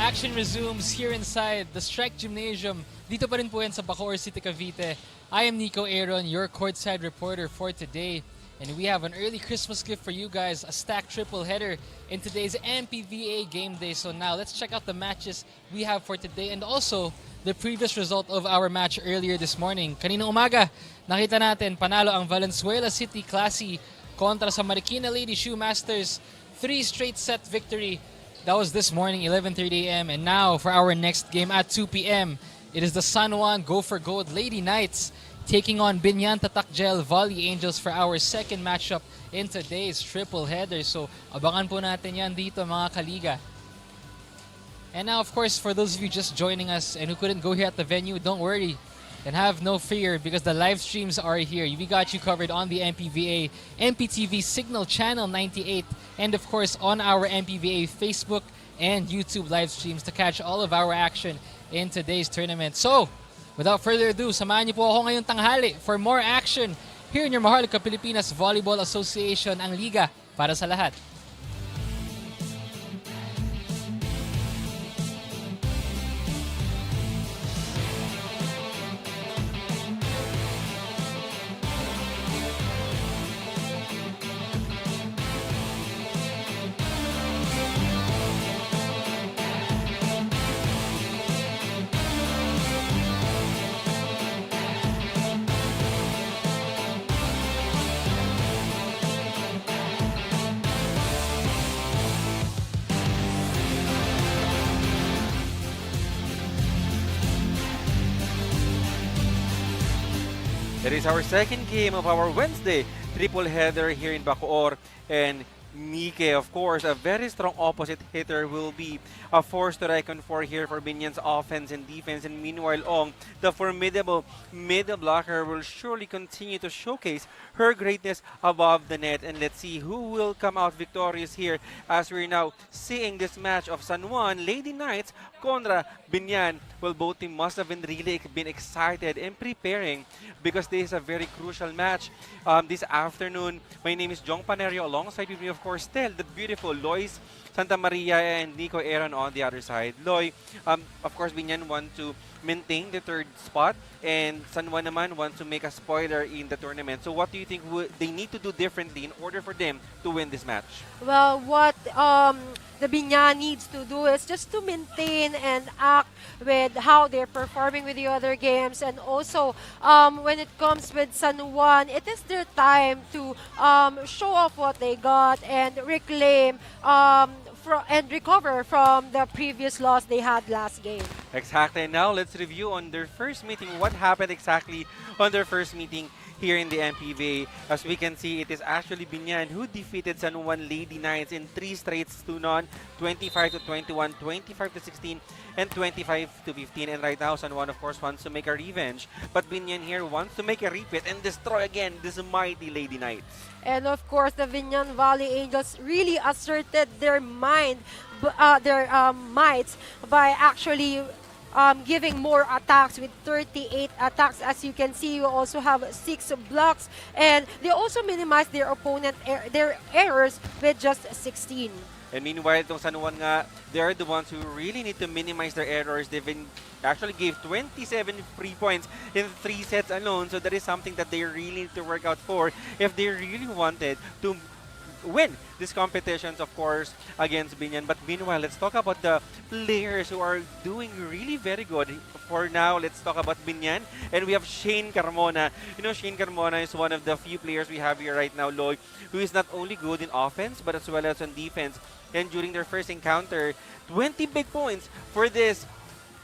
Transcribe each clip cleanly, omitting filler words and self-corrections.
action resumes here inside the Strike Gymnasium. Dito pa rin po yan sa Bacoor City, Cavite. I am Nico Aaron, your courtside reporter for today. And we have an early Christmas gift for you guys, a stacked triple header in today's MPVA game day. So now let's check out the matches we have for today and also the previous result of our match earlier this morning. Kaninang umaga, nakita natin panalo ang Valenzuela City Classy kontra sa Marikina Lady Shoe Masters. 3 straight set victory. That was this morning, 11:30 a.m. And now for our next game at 2 p.m. It is the San Juan Go for Gold Lady Knights taking on Biñan Tatak Gel Volley Angels for our second matchup in today's triple header. So abangan po natin yan dito mga kaliga. And now of course for those of you just joining us and who couldn't go here at the venue, don't worry. And have no fear because the live streams are here. We got you covered on the MPVA, MPTV Signal Channel 98, and of course on our MPVA Facebook and YouTube live streams to catch all of our action in today's tournament. So, without further ado, samahan niyo po ako ngayong tanghali for more action here in your Maharlika Pilipinas Volleyball Association, ang liga para sa lahat. It is our second game of our Wednesday triple header here in Bacoor, and Nike, of course, a very strong opposite hitter, will be a force to reckon for here for Biñan's offense and defense. And meanwhile, Ong, the formidable middle blocker, will surely continue to showcase her greatness above the net. And let's see who will come out victorious here as we're now seeing this match of San Juan Lady Knights contra Biñan. Well, both teams must have been really excited and preparing because this is a very crucial match this afternoon. My name is Jong Panerio, alongside with me, of course, still the beautiful Lois Santa Maria and Nico Aaron on the other side. Loy, of course, Biñan want to maintain the third spot, and San Juan naman wants to make a spoiler in the tournament. So what do you think they need to do differently in order for them to win this match? Well, what the Biñan needs to do is just to maintain and act with how they're performing with the other games. And also, when it comes with San Juan, it is their time to show off what they got and reclaim and recover from the previous loss they had last game. Exactly. Now let's review on their first meeting. What happened exactly on their first meeting here in the MPVA? As we can see, it is actually Biñan who defeated San Juan Lady Knights in 3 straights to none, 25-21, 25-16, and 25-15. And right now, San Juan, of course, wants to make a revenge. But Biñan here wants to make a repeat and destroy again this mighty Lady Knights. And of course, the Biñan Volley Angels really asserted their might by actually giving more attacks with 38 attacks. As you can see, you also have 6 blocks, and they also minimize their opponent their errors with just 16. And meanwhile, itong San Juan nga, they're the ones who really need to minimize their errors. They've actually gave 27 free points in 3 sets alone. So that is something that they really need to work out for if they really wanted to win these competitions, of course, against Biñan. But meanwhile, let's talk about the players who are doing really very good. For now, let's talk about Biñan. And we have Shane Carmona. You know, Shane Carmona is one of the few players we have here right now, Lloyd, who is not only good in offense, but as well as on defense. And during their first encounter, 20 big points for this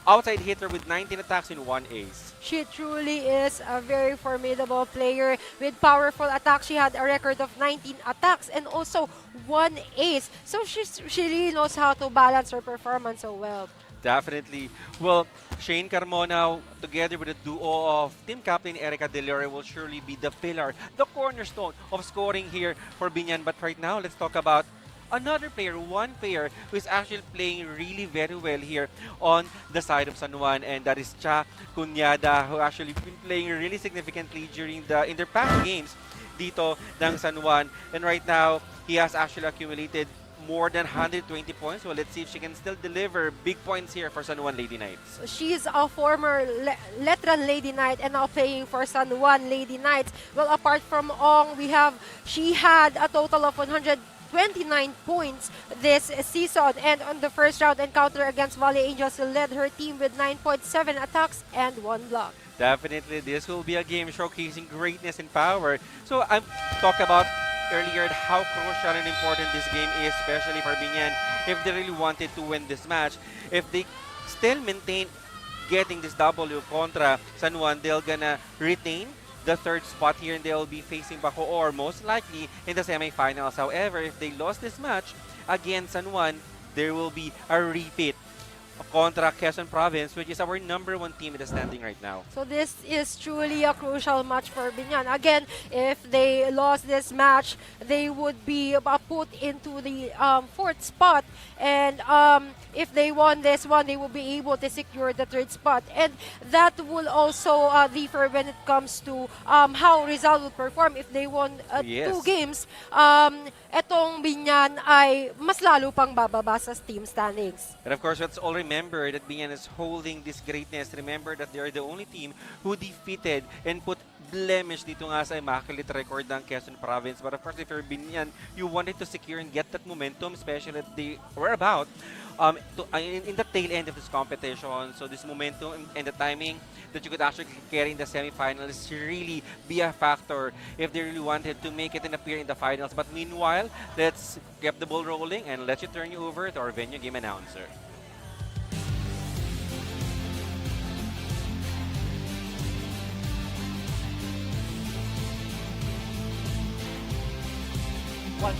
outside hitter with 19 attacks in 1 ace. She truly is a very formidable player with powerful attacks. She had a record of 19 attacks and also 1 ace. So she really knows how to balance her performance so well. Definitely. Well, Shane Carmona, together with the duo of team captain Erica Delore, will surely be the pillar, the cornerstone of scoring here for Biñan. But right now, let's talk about another player, one player who is actually playing really very well here on the side of San Juan, and that is Cha Cunyada, who actually been playing really significantly in their past games dito ng San Juan. And right now, he has actually accumulated more than 120 points. Well, let's see if she can still deliver big points here for San Juan Lady Knights. She's a former Letran Lady Knight and now playing for San Juan Lady Knights. Well, apart from Ong, she had a total of 129 points this season, and on the first round encounter against Volley Angels, led her team with 9.7 attacks and 1 block. Definitely, this will be a game showcasing greatness and power. So I've talked about earlier how crucial and important this game is, especially for Biñan, if they really wanted to win this match. If they still maintain getting this W contra San Juan, they're gonna retain the third spot here and they'll be facing Bacoor most likely in the semifinals. However, if they lost this match against San Juan, there will be a repeat contra Quezon Province, which is our #1 team in the standing right now. So this is truly a crucial match for Biñan. Again, if they lost this match, they would be put into the 4th spot, and if they won this one, they will be able to secure the 3rd spot. And that will also differ when it comes to how Rizal will perform. If they won 2 games, etong Biñan ay mas lalo pang bababa sa team standings. And of course, let's all remember that Biñan is holding this greatness. Remember that they are the only team who defeated and put blemish dito nga sa immaculate record ng Quezon Province. But of course, if you're Biñan, you wanted to secure and get that momentum, especially that they were about in the tail end of this competition. So this momentum and the timing that you could actually carry in the semifinals really be a factor if they really wanted to make it and appear in the finals. But meanwhile, let's get the ball rolling and let's turn you over to our venue game announcer. Juan.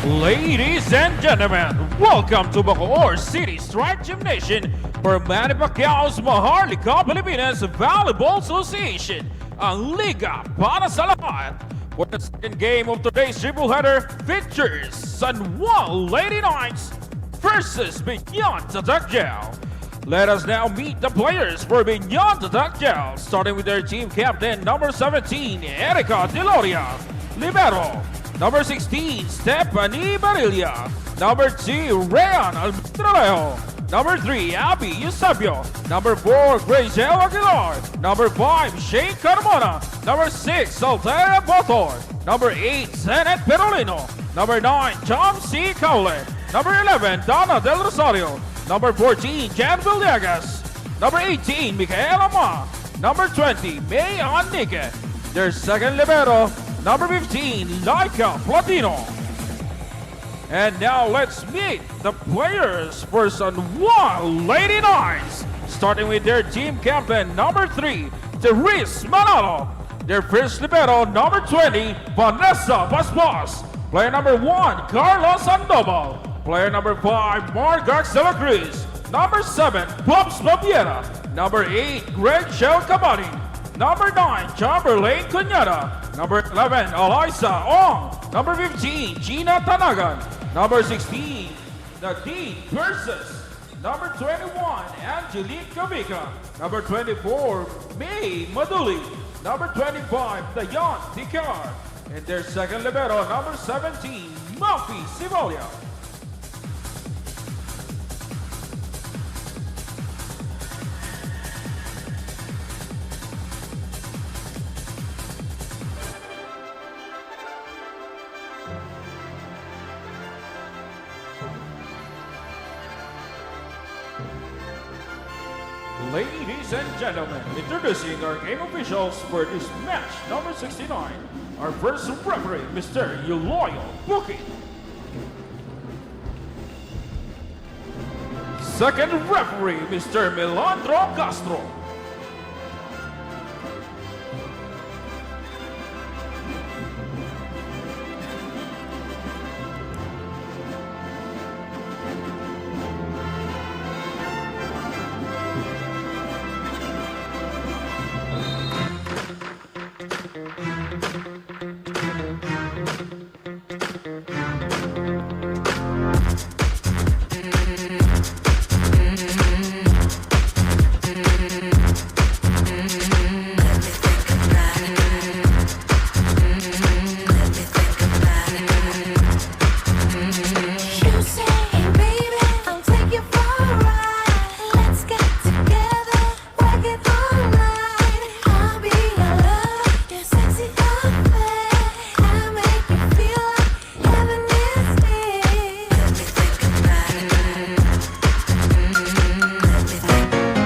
Ladies and gentlemen, welcome to Bacoor City Strike Gymnasium for Manny Pacquiao's Maharlika Pilipinas Volleyball Association, ang liga para sa lahat. For the second game of today's triple header features San Juan Lady Knights versus Biñan Tatak Gel. Let us now meet the players for Biñan Tatak Gel, starting with their team captain, number 17, Erica Deloria, libero. Number 16, Stephanie Barilla. Number 2, Rayan Almendralejo. Number 3, Abby Eusebio. Number 4, Graciela Aguilar. Number 5, Shane Carmona. Number 6, Altera Botor. Number 8, Zenet Perolino. Number 9, Tom C. Cowler. Number 11, Donna Del Rosario. Number 14, Jan Villegas. Number 18, Micaela Ma. Number 20, May Annique. Their second libero, number 15, Laika Platino. And now let's meet the players for San Juan Lady Knights. Starting with their team captain, number 3, Therese Manalo. Their first libero, number 20, Vanessa Paspas. Player number 1, Carlos Sandoval. Player number 5, Mark Garcela Cruz. Number 7, Pops Baviera. Number 8, Greg Shell Cabani. Number 9, Chamberlain Cunyada. Number 11, Eliza Ong. Number 15, Gina Tanagan. Number 16, Nadine Versus. Number 21, Angelique Kavica. Number 24, May Maduli. Number 25, Dayan Tikar. And their second libero, number 17, Mafi Sivalia. Ladies and gentlemen, introducing our game officials for this match, number 69. Our first referee, Mr. Yuloyo Buki. Second referee, Mr. Melandro Castro.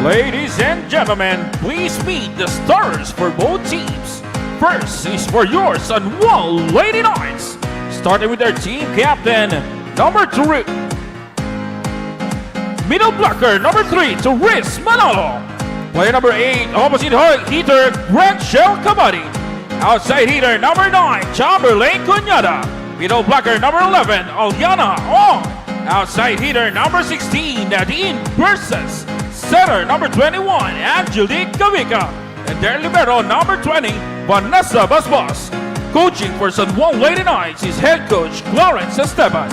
Ladies and gentlemen, please meet the stars for both teams. First is for your San Juan Lady Knights, starting with their team captain, number 3. Middle blocker, number 3, to Riz Manalo. Player number 8, opposite hitter, Grant Shell Kabadi. Outside hitter, number 9, Chamberlain Cunyada. Middle blocker, number 11, Aliana Ong. Outside hitter, number 16, Nadine Versus. Center, number 21, Angelique Gavica. And their libero, number 20, Vanessa Basbas. Coaching for San Juan Lady Knights is head coach Clarence Esteban.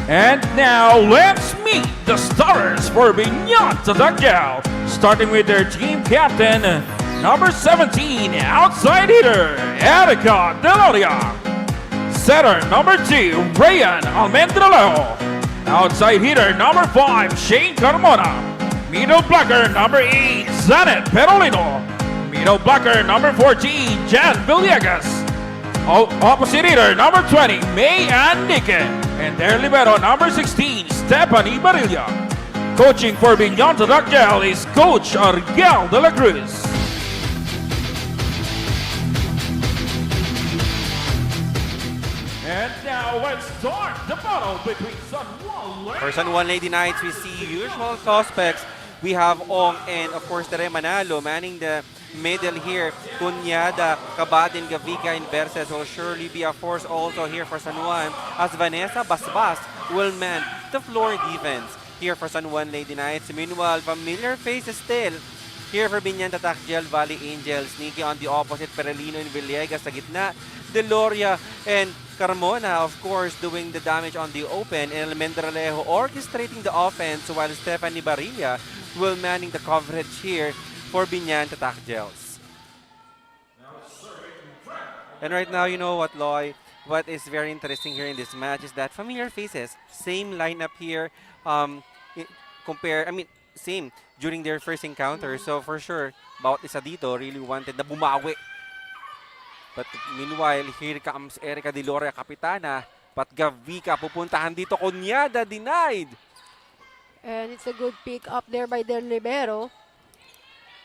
And now let's meet the stars for Biñan Tatak Gel, starting with their team captain, number 17, outside hitter, Erica Deloria. Setter, number 2, Rayan Almendralejo. Outside hitter, number 5, Shane Carmona. Middle blocker, number 8, Zanet Perolino. Middle blocker, number 14, Jan Villegas. Opposite hitter, number 20, May Ann Nike. And their libero, number 16, Stephanie Barilla. Coaching for Biñan Tatak Gel is Coach Arguel de la Cruz. And now let's start the battle between San Juan Lady. For San Juan Lady Knights, we see usual suspects. We have Ong and of course Tere Manalo manning the middle here. Cunyada, Kabadin, Gavica, and Verses will surely be a force also here for San Juan, as Vanessa Basbas will man the floor defense here for San Juan Lady Knights. Meanwhile, familiar faces still here for Biñan Tatak Gel Volley Angels. Nikki on the opposite, Perelino and Villegas sa gitna. Deloria and Carmona, of course, doing the damage on the open. And Almendralejo orchestrating the offense, while Stephanie Barilla will manning the coverage here for Biñan Tatak Gels. And right now, you know what, Loy? What is very interesting here in this match is that familiar faces, same lineup here. Same during their first encounter. So for sure, bawat isa dito really wanted na bumawi. But meanwhile, here comes Erica Deloria, Kapitana. Pat Gavica, pupuntahan dito. Cunyada, denied. And it's a good pick up there by their libero.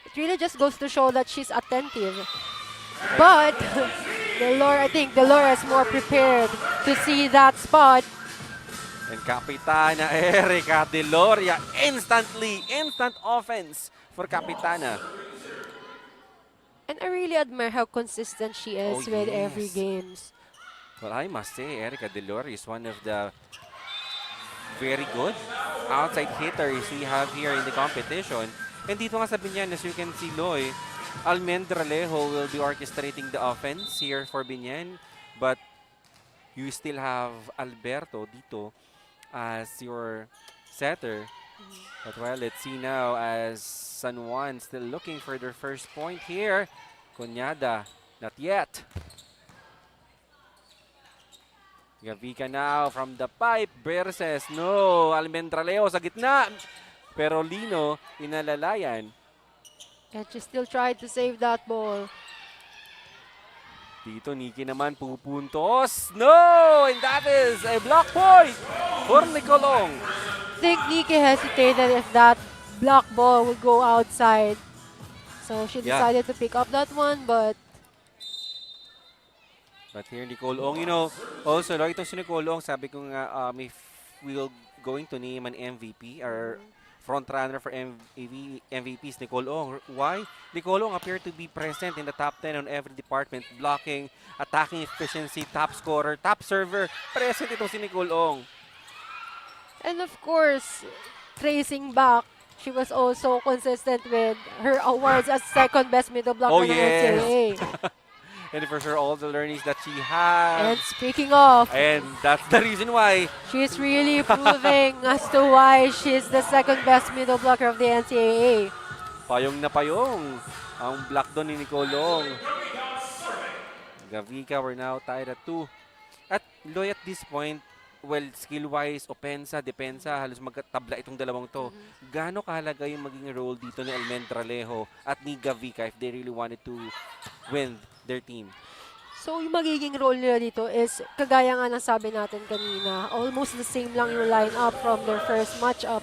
It really just goes to show that she's attentive. But I think Deloria is more prepared to see that spot. And Kapitana Erica Deloria, instant offense for Kapitana. And I really admire how consistent she is with every games. Well, I must say, Erica Deloria is one of the very good outside hitters we have here in the competition. And dito nga sa Biñan, as you can see, Loy, Almendralejo will be orchestrating the offense here for Biñan. But you still have Alberto dito as your setter. But well, let's see now as San Juan still looking for their first point here. Cunyada, not yet. Gavica now from the pipe. Versus, no. Almendralejo sa gitna. Pero Lino, inalalayan. And she still tried to save that ball. Dito, Nikki naman pupuntos. No! And that is a block point for Nicolong. I think Nikki hesitated if that block ball would go outside. So she decided to pick up that one, but here, Nicole Ong, you know, also, itong si Nicole Ong, sabi ko nga, if we're going to name an MVP or front runner for MVPs, Nicole Ong. Why? Nicole Ong appeared to be present in the top 10 on every department. Blocking, attacking efficiency, top scorer, top server. Present itong si Nicole Ong. and of course, tracing back, she was also consistent with her awards as second best middle blocker in NCAA. And for sure, all the learnings that she has. And speaking of, And that's the reason why. she's really proving as to why she's the second best middle blocker of the NCAA. Payong na payong ang block doon ni Nicole Ong. Gavica, we're now tied at 2. At Loy, at this point, well, skill-wise, opensa, depensa, halos magkatabla itong dalawang to. Gaano kahalaga yung maging role dito ni Almendralejo at ni Gavica if they really wanted to win their team? So, yung magiging role nila dito is, kagaya nga ng sabi natin kanina, almost the same lang yung lineup from their first matchup.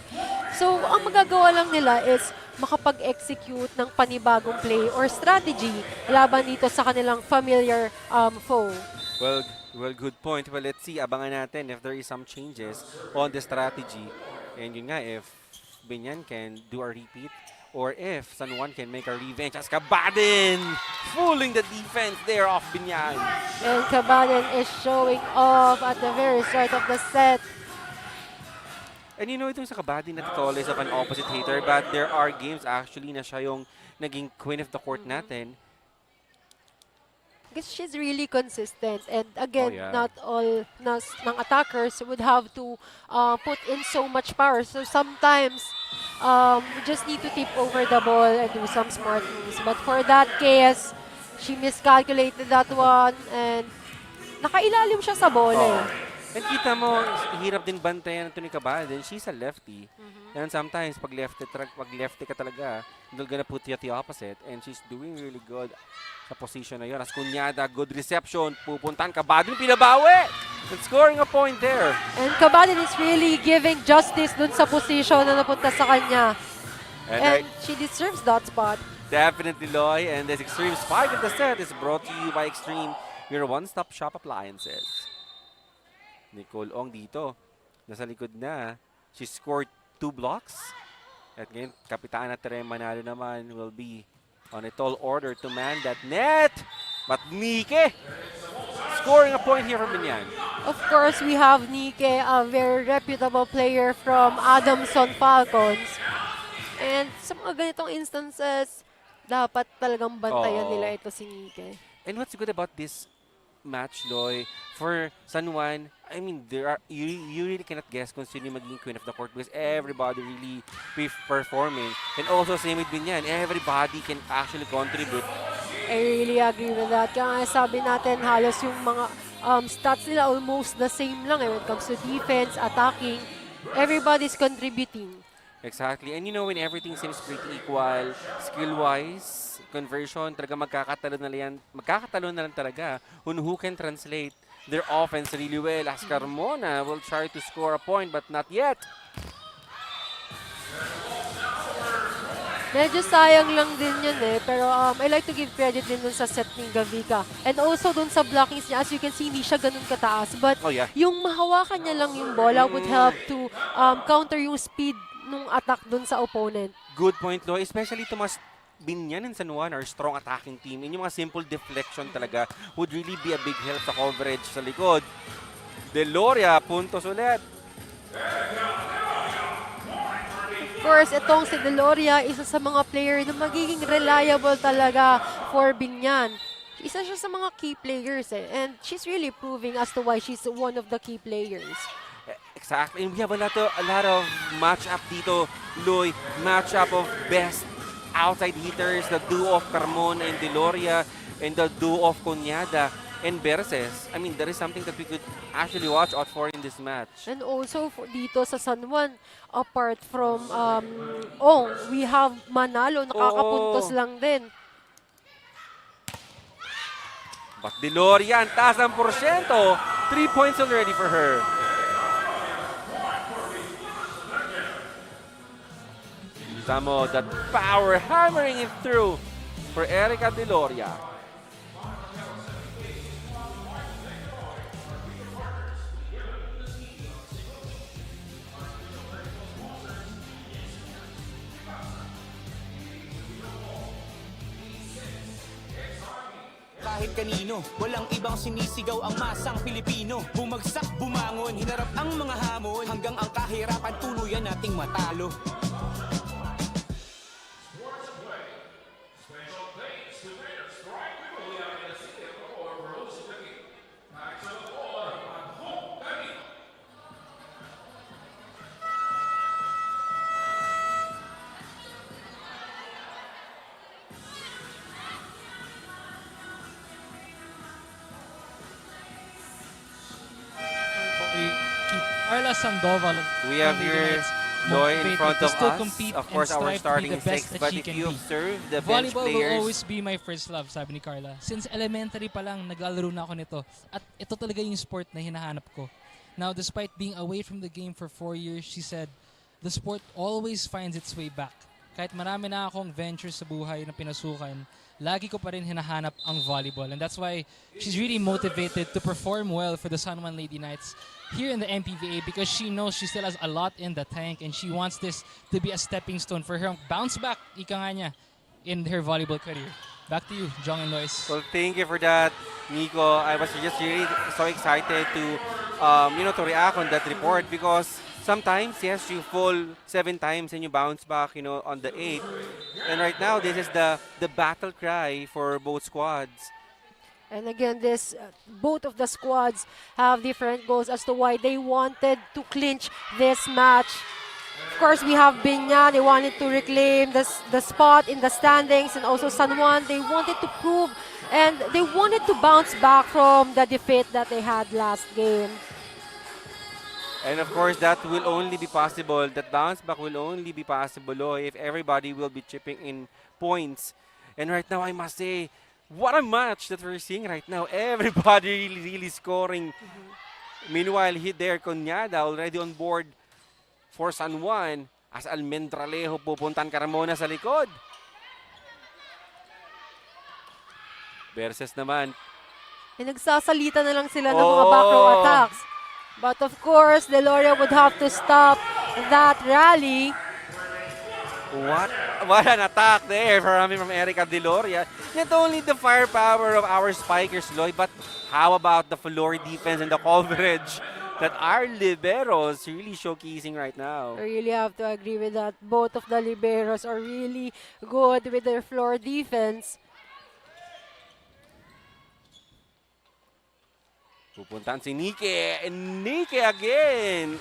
So, ang magagawa lang nila is makapag-execute ng panibagong play or strategy laban dito sa kanilang familiar foe. Well, good point. Well, let's see. Abangan natin if there is some changes on the strategy. And yun nga, if Biñan can do a repeat or if San Juan can make a revenge as Kabaden fooling the defense there of Biñan. And Kabaden is showing off at the very start of the set. And you know, itong sa Kabaden na tall is of an opposite hitter, but there are games actually na siya yung naging queen of the court natin. Because she's really consistent, and again, Oh, yeah. not all ng attackers would have to put in so much power. So sometimes, you just need to tip over the ball and do some smart moves. But for that case, she miscalculated that one, and nakailalim siya sa bola. And kita mo, hirap din bantayan ito ni Kabaden. She's a lefty. And sometimes, pag lefty ka talaga, they're gonna put you at the opposite. And she's doing really good sa position na yun. As kunyada, good reception. Pupuntahan Kabaden, pinabawi! And scoring a point there. And Kabaden is really giving justice dun sa position na napunta sa kanya. And she deserves that spot. Definitely, Loy. And this Extreme Spike of the set is brought to you by Extreme, your one-stop shop appliances. Nicole Ong dito. Nasa likod na. She scored 2 blocks. At ngayon, Kapitana Tere Manalo naman will be on a tall order to man that net. But Nike scoring a point here from Biñan. Of course, we have Nike, a very reputable player from Adamson Falcons. And sa mga ganitong instances, dapat talagang bantayan nila ito si Nike. And what's good about this match, Loy, for San Juan, I mean, you really cannot guess kung sino yung magiging queen of the court because everybody really performing. And also same with Biñan, everybody can actually contribute. I really agree with that. Kaya nga sabi natin, halos yung mga stats nila almost the same lang when it comes to defense, attacking. Everybody's contributing. Exactly. And you know, when everything seems pretty equal, skill-wise, conversion, talaga magkakatalo na lang talaga who can translate their offense really well. As Carmona will try to score a point, but not yet. Medyo sayang lang din yun pero I like to give credit din dun sa set ni Gavika. And also dun sa blockings niya, as you can see, hindi siya ganun kataas. But yung mahawakan niya lang yung bola would help to counter yung speed nung attack dun sa opponent. Good point, Loy. Especially to mas Biñan and San Juan are strong attacking team. And yung mga simple deflection talaga would really be a big help sa coverage sa likod. Deloria, puntos ulit. Of course, itong si Deloria, isa sa mga player na magiging reliable talaga for Biñan. Isa siya sa mga key players and she's really proving as to why she's one of the key players. Exactly. And we have a lot of match-up dito, Loy. Match-up of best outside hitters, the duo of Carmona and Deloria, and the duo of Conyada and Berces. I mean, there is something that we could actually watch out for in this match. And also dito sa San Juan, apart from Ong, we have Manalo, nakakapuntos lang din. But Deloria, ang taas ng porsyento. 3 points already for her. Tamo, that power hammering it through for Erica Deloria. Kahit kanino, walang ibang sinisigaw ang masang Pilipino. Bumagsak, bumangon, hinarap ang mga hamon, hanggang ang kahirapan tuluyan nating matalo. Carla Sandoval. We have here Loy in motivated front to of still us. compete Of course, and our strive to be starting the best six. that But she if can you be. observe the bench Volleyball will players, always be my first love, sabi ni Carla. Since elementary pa lang, naglalaro na ako nito. At ito talaga yung sport na hinahanap ko. Now, despite being away from the game for 4 years, she said, the sport always finds its way back. Kahit marami na akong ventures sa buhay na pinasukan, lagi ko pa rin hinahanap ang volleyball. And that's why she's really motivated to perform well for the San Juan Lady Knights here in the MPVA because she knows she still has a lot in the tank and she wants this to be a stepping stone for her bounce back, ika nga niya, in her volleyball career. Back to you, Jong and Lois. well, thank you for that, Nico. I was just really so excited to, to react on that report because sometimes, yes, you fall 7 times and you bounce back, on the 8th. And right now, this is the battle cry for both squads. And again, both of the squads have different goals as to why they wanted to clinch this match. Of course, we have Biñan. They wanted to reclaim the spot in the standings, and also San Juan. They wanted to prove and they wanted to bounce back from the defeat that they had last game. And of course, that will only be possible, that bounce back will only be possible if everybody will be chipping in points. And right now, I must say, what a match that we're seeing right now. Everybody really scoring. Meanwhile, there, Conyada already on board for San Juan. As Almendralejo pupuntan Carmona sa likod. Versus naman. Nagsasalita na lang sila ng mga back row attacks. But of course, Deloria would have to stop that rally. What an attack there from Erica Deloria. Not only the firepower of our spikers, Loy, but how about the floor defense and the coverage that our liberos really showcasing right now? I really have to agree with that. Both of the liberos are really good with their floor defense. Pupuntan si Nike, and Nike again.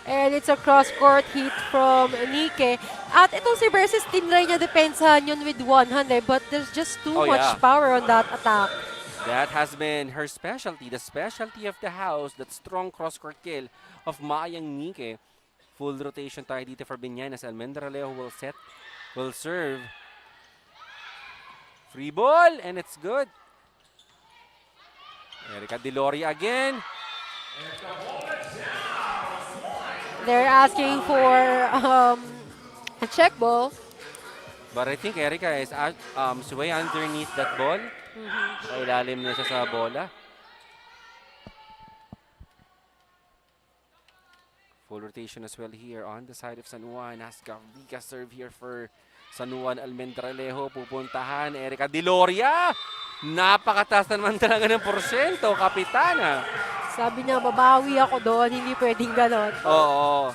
And it's a cross-court hit from Nike. At itong si Versus, tinry niya depensahan yun with one hand but there's just too much power on that attack. That has been her specialty, the specialty of the house, that strong cross-court kill of Mayang Nike. Full rotation tayo dito for Biñan as Almendralejo will serve. Free ball, and it's good. Erica Deloria again. They're asking for a check ball. But I think Erica is sway underneath that ball. Ilalim na siya sa bola. Full rotation as well here on the side of San Juan. As Gavika serve here for San Juan. Almendralejo pupuntahan. Erica Deloria. Napakataas na naman talaga ng porsyento, kapitana. Sabi niya, babawi ako doon, hindi pwedeng ganon. Oo.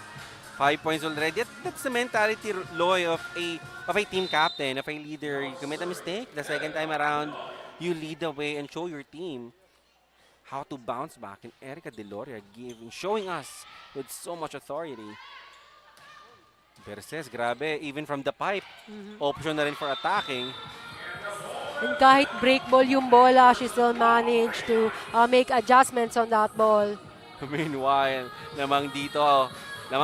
5 points already. That's the mentality, Loy, of a team captain, of a leader. You commit a mistake, the second time around, you lead the way and show your team how to bounce back. And Erica Deloria showing us with so much authority. Versus, grabe, even from the pipe, option na rin for attacking. And kahit break ball yung bola, she still managed to make adjustments on that ball. Meanwhile, lamang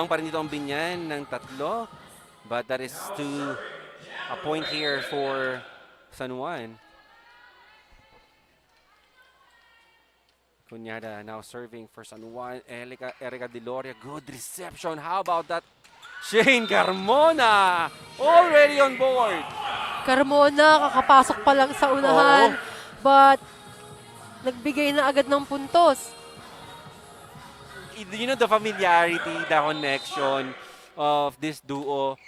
pa rin dito ang Biñan ng 3. But that is a point here for San Juan. Conyada now serving for San Juan. Erica Deloria, good reception. How about that? Shane Carmona already on board. Carmona, kakapasok pa lang sa unahan. But, nagbigay na agad ng puntos. The familiarity, the connection of this duo,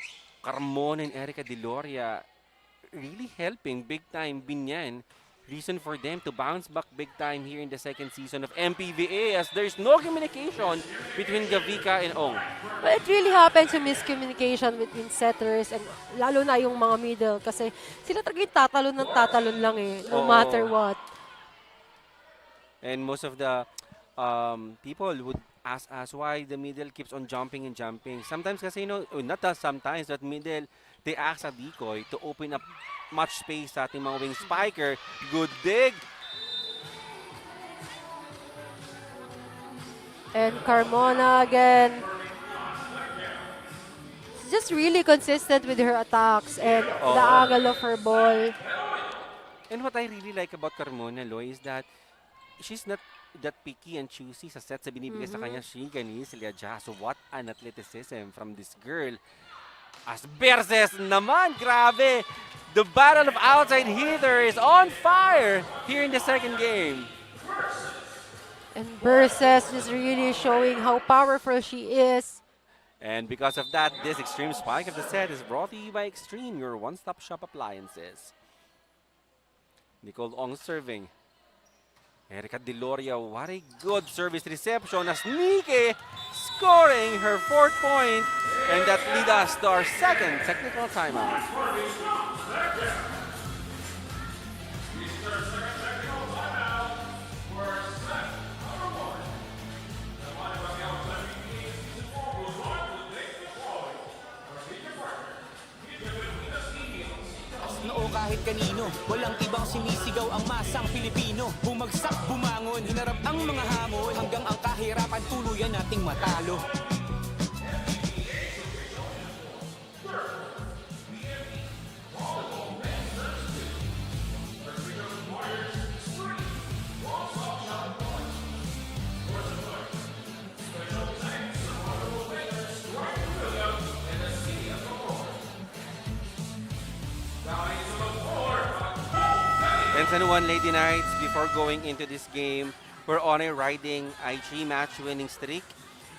Carmona and Erica Deloria, really helping big time Biñan. Reason for them to bounce back big time here in the second season of MPVA as there's no communication between Gavika and Ong. But it really happens to miscommunication between setters and lalo na yung mga middle kasi sila talaga yung tatalon lang no matter what. And most of the people would ask us why the middle keeps on jumping and jumping. Sometimes kasi, not sometimes, but middle, they ask a decoy to open up much space sa ating mga wing spiker. Good dig. And Carmona again. just really consistent with her attacks and the angle of her ball. And what I really like about Carmona, Loy, is that she's not that picky and choosy sa sets na binibigay sa kanya. She can easily adjust. So what an athleticism from this girl. As Verses naman, grabe! The battle of outside hitter is on fire here in the second game. And Verses is really showing how powerful she is. And because of that, this extreme spike of the set is brought to you by Extreme, your one-stop shop appliances. Nicole Ong serving. Erica Deloria, what a good service reception as Nike scoring her 4th point. And that leads us to our second technical timeout. Noo kahit kanino, walang ibang sinisigaw ang masang Pilipino. Bumagsak, bumangon, hinarap ang mga hamon, hanggang ang kahirapan tuluyan nating matalo. And San Juan Lady Knights, before going into this game, we're on a riding IG match winning streak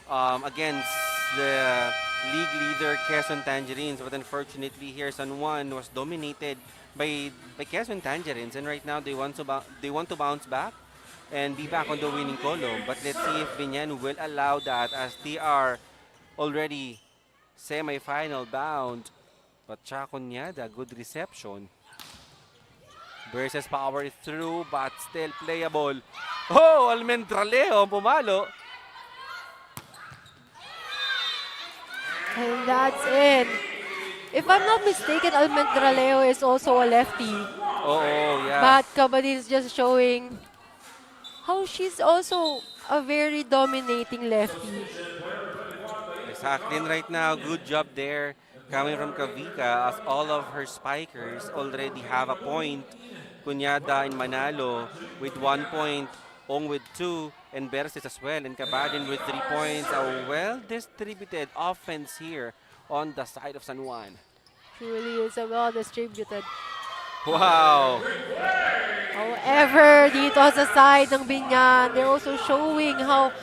against the league leader Quezon Tangerines. But unfortunately here, San Juan was dominated by Quezon Tangerines, and right now they want to bounce back and be back on the winning column. But let's see if Biñan will allow that, as they are already semi-final bound. But Chacunyada, good reception. Versus power through, but still playable. Oh, Almendralejo pumalo. And that's it. If I'm not mistaken, Almendralejo is also a lefty. Oh, yeah. But Kabaddi is just showing how she's also a very dominating lefty. Exactly. And right now, good job there coming from Kavika, as all of her spikers already have a point. Cunyada and Manalo with 1 point, Ong with 2, and Verses as well, and Kabadin with 3 points. A well-distributed offense here on the side of San Juan. Truly is a well-distributed. Wow! However, dito sa side ng Biñan, they're also showing how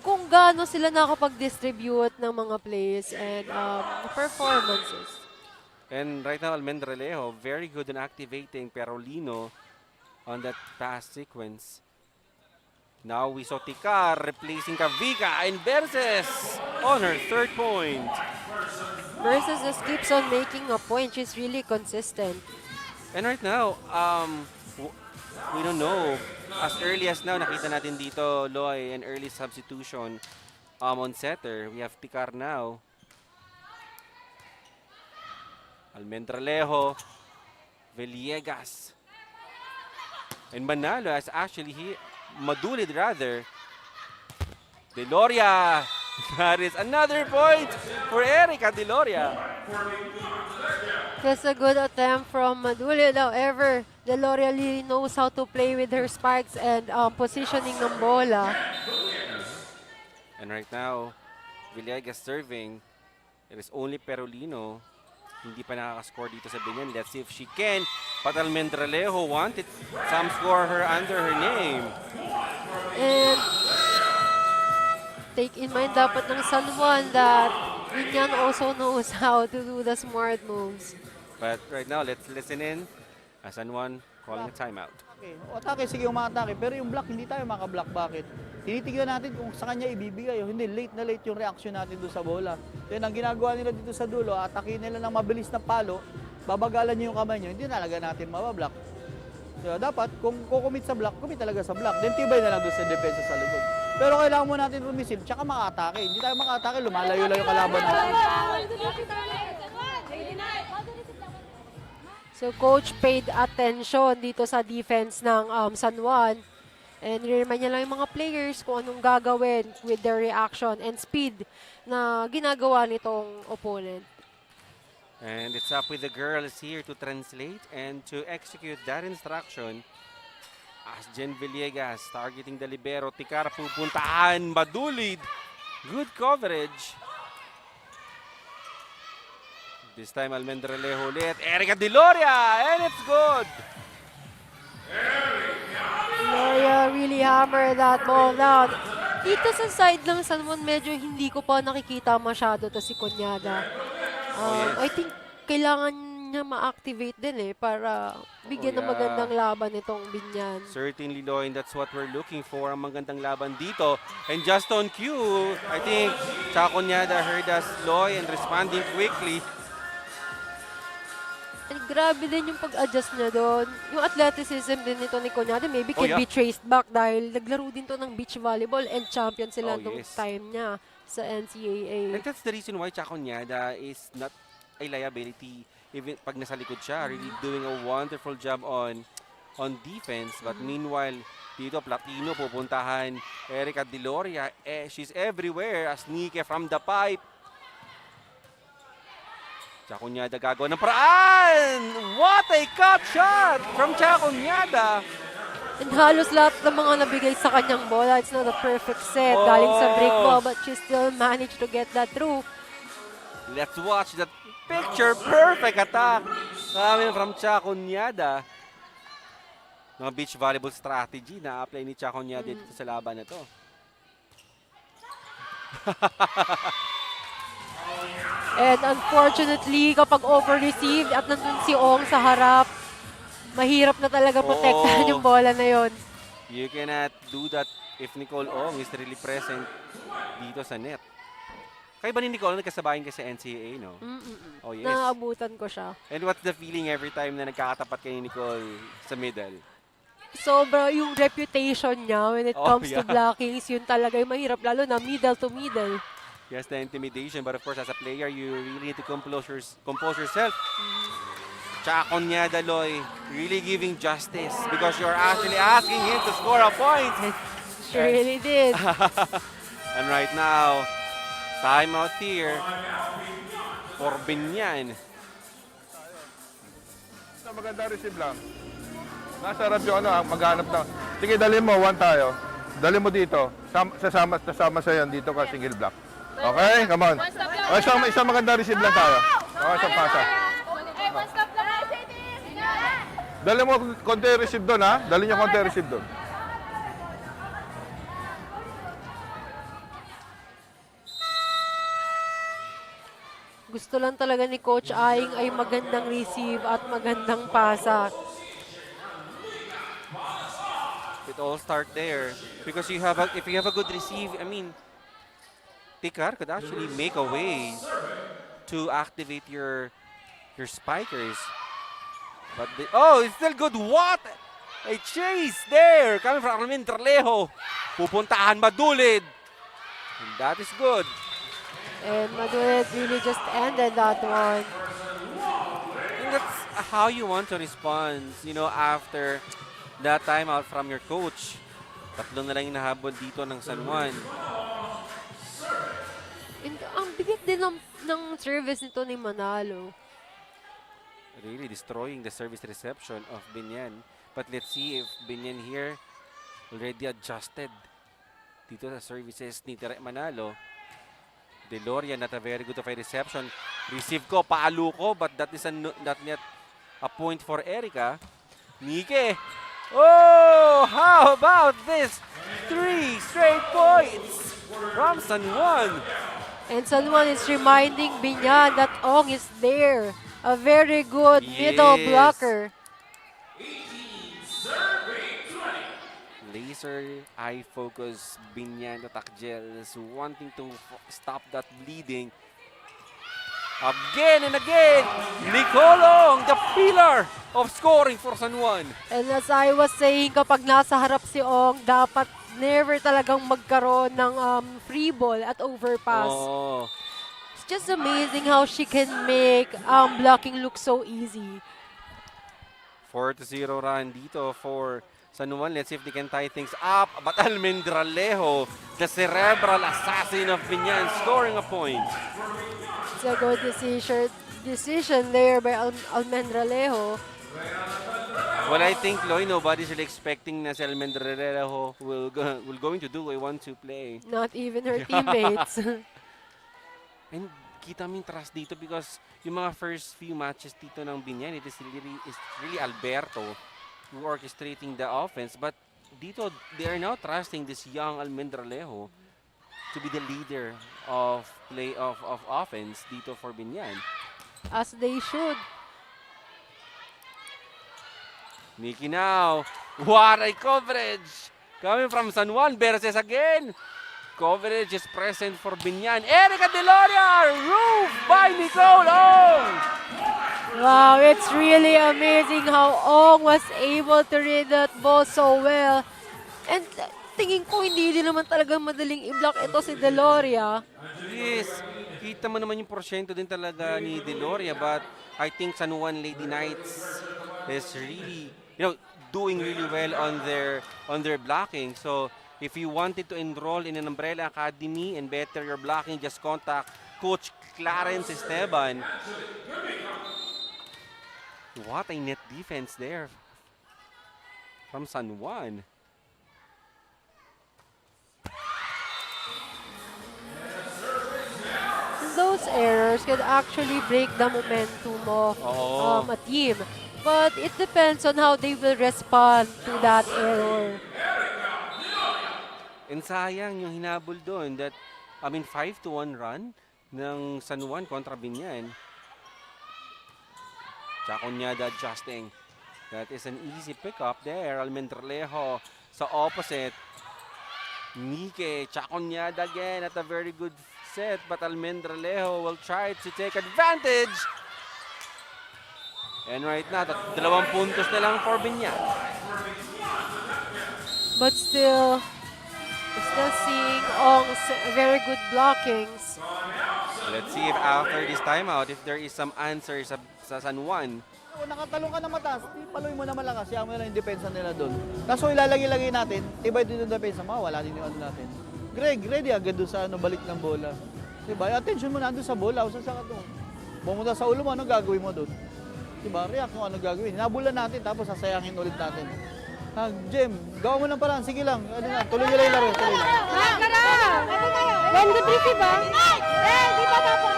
kung gaano sila nakapag-distribute ng mga plays and performances. And right now, Almendralejo, very good in activating Perolino on that pass sequence. Now we saw Tikar replacing Kavika, and Verses on her 3rd point. Versus just keeps on making a point. She's really consistent. And right now, we don't know. As early as now, nakita natin dito, Loy, an early substitution on setter. We have Tikar now. Almendralejo, Villegas, and Manalo as actually Madulid rather. Deloria, that is another point for Erica Deloria. That's a good attempt from Madulid. However, Deloria really knows how to play with her spikes and positioning ng bola. And right now, Villegas serving. It is only Perolino. Hindi pa nakaka-score dito sa Biñan. Let's see if she can. But Almendralejo wanted some score her under her name. And take in mind dapat ng San Juan that Biñan also knows how to do the smart moves. But right now, let's listen in as San Juan calling a timeout. Okay. O atake, sige umatake. Pero yung block, hindi tayo makablock. Bakit? Tinitignan natin kung sa kanya ibibigay o hindi. Late na late yung reaction natin doon sa bola. Then ang ginagawa nila dito sa dulo, atake nila ng mabilis na palo, babagalan nyo yung kamay nyo, hindi talaga natin mabablock. So, dapat, kung kukumit sa block, kumit talaga sa block. Then tibay na lang doon sa depensa sa likod. Pero kailangan mo natin rumisil, tsaka maka-atake. Hindi tayo maka-atake, lumalayo lang yung kalaban natin. So coach paid attention dito sa defense ng San Juan. And remind niya lang yung mga players kung anong gagawin with their reaction and speed na ginagawa nitong opponent. And it's up with the girls here to translate and to execute that instruction. As Jen Villegas targeting the libero. Tikar pupuntaan. Madulid. Good coverage. This time Almendralejo ulit. Erica Deloria. And it's good. Gloria really hammered that ball down. Dito sa side ng San Juan, medyo hindi ko pa nakikita masyado to si Conyada. yes. I think kailangan niya ma-activate din para bigyan ng yeah. magandang laban itong Biñan. Certainly, Loy, and that's what we're looking for. Ang magandang laban dito. And just on cue, I think Chaconyada heard us, Loy, and responding quickly. And grabe din yung pag-adjust niya doon. Yung athleticism din nito ni Conyada maybe can yeah. be traced back dahil naglaro din to ng beach volleyball and champion sila nung yes. time niya sa NCAA. And that's the reason why Chaconyada is not a liability. Even pag nasa likod siya, really doing a wonderful job on defense. But meanwhile, dito Platino pupuntahan Erica Deloria. She's everywhere as Nike from the pipe. Chaconyada gagawa ng paraan! What a cut shot from Chaconyada! And halos lahat ng mga nabigay sa kanyang bola, it's not a perfect set. Galing sa break ball, but she still managed to get that through. Let's watch that picture perfect attack coming from Chaconyada. Mga beach volleyball strategy na apply ni Chaconyada dito sa laban na to. And unfortunately, kapag over-received at nandun si Ong sa harap, mahirap na talaga protektahan yung bola na yon. You cannot do that if Nicole Ong is really present dito sa net. Kaya ba ni Nicole nagkasabayan ka sa NCAA, no? Oh, yes. Naabutan ko siya. And what's the feeling every time na nagkakatapat kay Nicole sa middle? Sobra yung reputation niya when it comes to yeah. blockings, yun talaga yung mahirap, lalo na middle to middle. Yes, the intimidation, but of course, as a player, you really need to compose yourself. Chaconyada, Loy, really giving justice because you're actually asking him to score a point. She really did. And right now, timeout here for Biñan. Maganda receive lang. Nasa harap yung maghanap na. Sige, dali mo, one tayo. Dali mo dito. Sasama sa yan dito ka, single block. Okay, come on. O, isang maganda receive lang tayo. O, isang pasa. Dali mo konti receive doon, ha? Dali niyo konti receive doon. Gusto lang talaga ni Coach Aing ay magandang receive at magandang pasa. It all start there because if you have a good receive, I mean, Tikar could actually make a way to activate your spikers. But it's still good. What a chase there coming from Armin Trelejo. Pupuntahan Madulid. And that is good. And Madrid really just ended that one. And that's how you want to respond, after that timeout from your coach. Tatlo na lang yung nahabol dito ng San Juan. And ang bigat din ng service nito ni Manalo. Really destroying the service reception of Biñan. But let's see if Biñan here already adjusted dito sa services ni Tere Manalo. Deloria, not a very good of a reception. Receive ko, paalo ko, but that is not yet a point for Erica. Nike. Oh, how about this? 3 straight points from San Juan. And San Juan is reminding Biñan that Ong is there. A very good middle blocker. Laser eye focus Biñan Tatak Gel is wanting to stop that bleeding. Again and again, Nicolong, the pillar of scoring for San Juan. And as I was saying, kapag nasa harap si Ong, dapat never talagang magkaroon ng free ball at overpass. Oh. It's just amazing how she can make blocking look so easy. 4-0 run dito for San Juan. Let's see if they can tie things up. But Almendralejo, the cerebral assassin of Biñan, scoring a point. It's a good decision there by Almendralejo. Well, I think, Loy, nobody's really expecting na si Almendralejo will going to do a 1-2 play. Not even her teammates. And kita mo yung trust dito because yung mga first few matches dito ng Biñan, it is really Alberto who orchestrating the offense. But dito, they are now trusting this young Almendralejo to be the leader of offense dito for Biñan. As they should. Nikki now, what a coverage! Coming from San Juan versus again. Coverage is present for Biñan. Erica Deloria, roof by Nicole Ong! Wow, it's really amazing how Ong was able to read that ball so well. And tingin ko hindi din naman talaga madaling i-block ito si Deloria. Yes, kita mo naman yung porsyento din talaga ni Deloria, but I think San Juan Lady Knights is really, doing really well on their blocking. So if you wanted to enroll in an Umbrella Academy and better your blocking, just contact Coach Clarence Esteban. What a net defense there from San Juan. Those errors can actually break the momentum of a team. But it depends on how they will respond to that error. And sayang yung hinabol doon, 5-1 run ng San Juan kontra Biñan. Chaconyada adjusting. That is an easy pickup there. Almendralejo sa opposite. Nike, Chaconyada again at a very good set, but Almendralejo will try to take advantage. And right now, 2 puntos na lang for Biñan. But still seeing Ong's very good blockings. Let's see if after this timeout, if there is some answers sa San Juan. Kung nakatalong ka na mataas, paloy mo na malakas. Siya mo na yung depensa nila doon. Kaso ilalagay-lagay natin, tibay din yung depensa. Wala din yung ano natin. Greg, ready agad doon sa balik ng bola. Diba? Attention mo na doon sa bola. Kung saan ka doon. Bumunta sa ulo mo, ano gagawin mo doon? Diba? React kung ano gagawin. Hinabulan natin, tapos sasayangin ulit natin. Jem, gawa mo lang parang. Sige lang. Ano na, tuloy nila yung laro. Tuloy lang. When the briefing ba? Di pa tapos.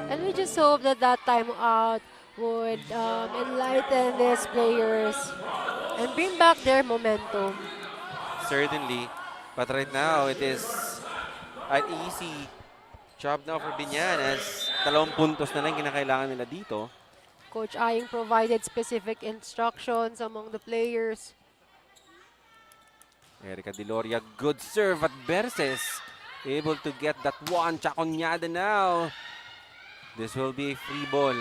And we just hope that time out would enlighten these players and bring back their momentum. Certainly. But right now, it is an easy job now for Biñan as 2 puntos na lang kinakailangan nila dito. Coach Aying provided specific instructions among the players. Erica Deloria, good serve at Berses. Able to get that one. Chaconyada now. This will be a free ball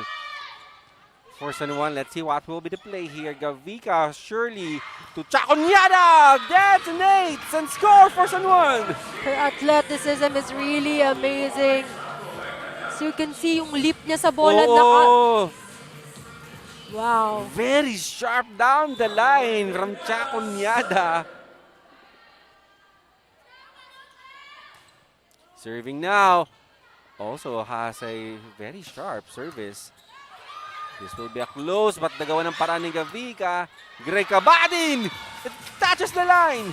for San Juan. Let's see what will be the play here. Gavica, Shirley to Chaconyada. Detonates and score for San Juan. Her athleticism is really amazing. So you can see yung leap niya sa bola. Wow. Very sharp down the line from Chaconyada. Serving now. Also has a very sharp service. This will be a close, but nagawa ng paraan ni Gavica. Greg Cabadin! It touches the line!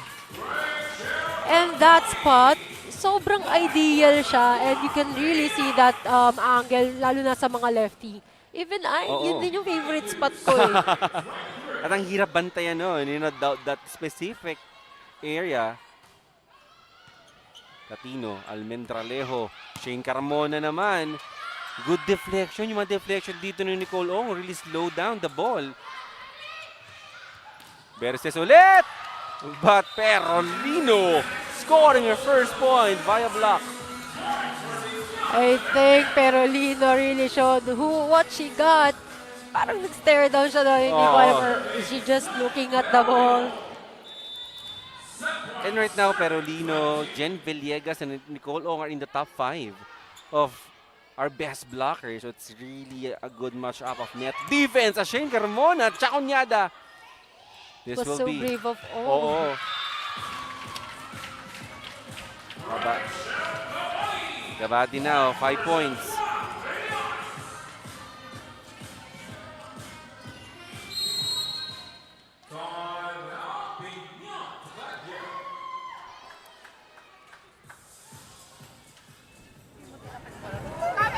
And that spot, sobrang ideal siya. And you can really see that angle, lalo na sa mga lefty. Even yun din yung favorite spot ko eh. At ang hirap bantayan nun, that specific area. Latino, Almendralejo, Shane Carmona naman. Good deflection. Yung mga deflection dito ni Nicole Ong really slow down the ball. Berses ulit! But Perolino scoring her first point via block. I think Perolino really showed what she got. Parang nag-stare down siya doon. Hindi ko alam, is she just looking at the ball? And right now, Perolino, Jen Villegas, and Nicole Ong are in the top 5 of our best blockers. So it's really a good match-up of net defense. Shane Carmona, Chaconyada. This Was will so be... brave of all. Oo. Gabati now, 5 points.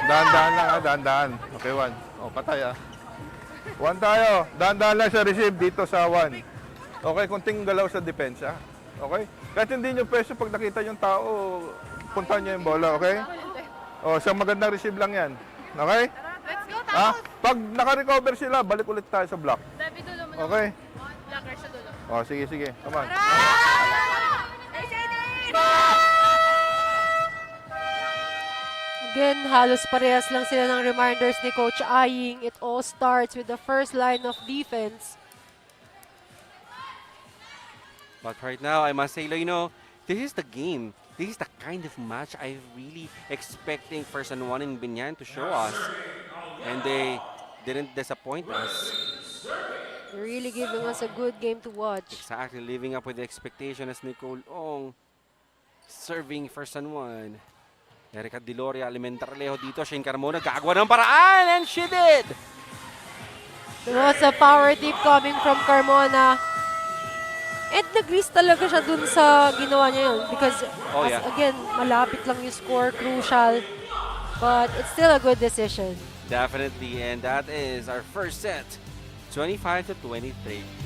Dahan-dahan lang ha, dahan-dahan. Okay, Juan. Oh, patay ah. Juan tayo. Dahan-dahan lang sa receive dito sa Juan. Okay, kunting galaw sa depensa. Okay? Kahit hindi nyo pwesto pag nakita yung tao, puntahan nyo yung bola, okay? Oh, isang magandang receive lang yan. Okay? Let's go, Ha? Pag naka-recover sila, balik ulit tayo sa block. Dabi, dulo mo Okay? Blocker sa dulo. Oh, sige, sige. Come on. Again, halos parehas lang sila ng reminders ni Coach Aying. It all starts with the first line of defense. But right now, I must say, you know, this is the game. This is the kind of match I'm really expecting first and one in Biñan to show us. And they didn't disappoint us. They're really giving us a good game to watch. Exactly, living up with the expectation as Nicole Ong serving first and one. Erica Diloria, Alimentarlejo dito. Shane Carmona, gagawa ng paraan, and she did! There was a power tip coming from Carmona. And nag-risk talaga siya dun sa ginawa niya yun. Because, again, malapit lang yung score, crucial. But it's still a good decision. Definitely, and that is our first set, 25-23.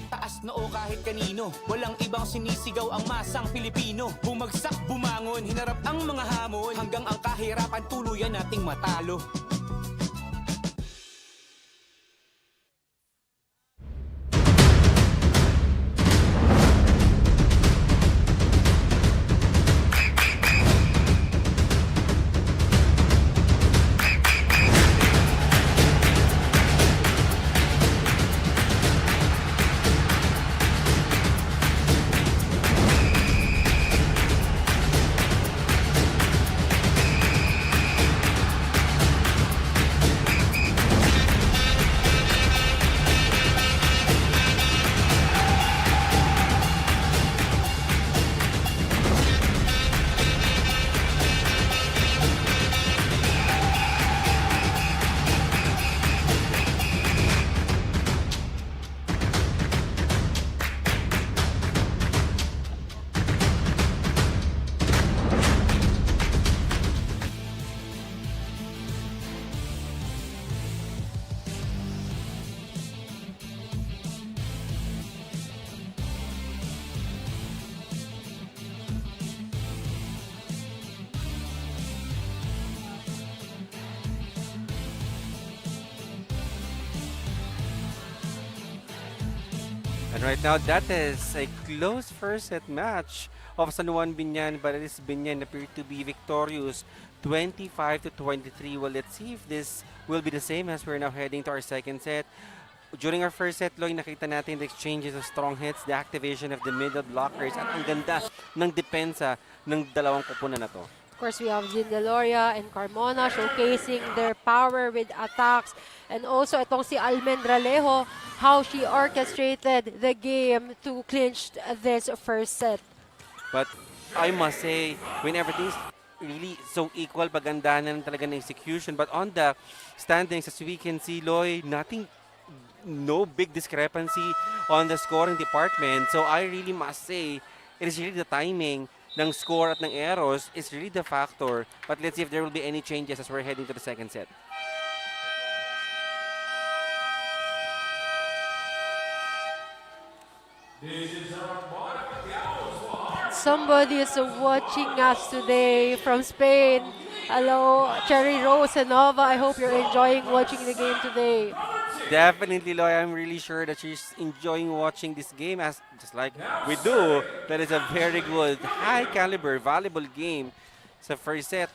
Taas noo kahit kanino, walang ibang sinisigaw ang masang Pilipino. Bumagsak, bumangon, hinarap ang mga hamon, hanggang ang kahirapan tuluyan nating matalo. And right now, that is a close first set match of San Juan Biñan, but it is Biñan appeared to be victorious 25-23. Well, let's see if this will be the same as we're now heading to our second set. During our first set, Loy, nakita natin the exchanges of strong hits, the activation of the middle blockers, at ang ganda ng depensa ng dalawang kupunan na to. Of course, we have Zindaloria and Carmona showcasing their power with attacks. And also, itong si Almendralejo, how she orchestrated the game to clinch this first set. But I must say, when everything's really so equal, pagandahan na talaga ng execution. But on the standings, as we can see, Loy, no big discrepancy on the scoring department. So I really must say, it is really the timing ng score at ng arrows is really the factor. But let's see if there will be any changes as we're heading to the second set. Somebody is watching us today from Spain. Hello, Cherry Rose and Nova. I hope you're enjoying watching the game today. Definitely, Loy. I'm really sure that she's enjoying watching this game as just like we do. That is a very good, high caliber, valuable game sa first set.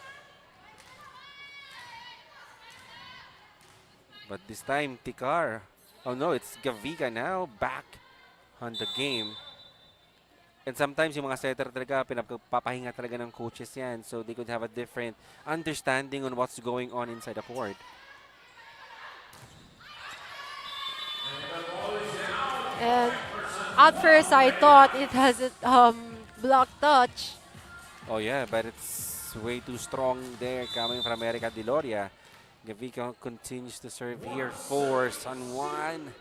But this time, Tikar. Oh no, it's Gavika now back on the game. And sometimes yung mga setter talaga, pinagpapahinga talaga ng coaches yan. So they could have a different understanding on what's going on inside the court. And at first, I thought it has a block touch. Oh yeah, but it's way too strong there coming from Erica Deloria. Gavika continues to serve here for San Juan.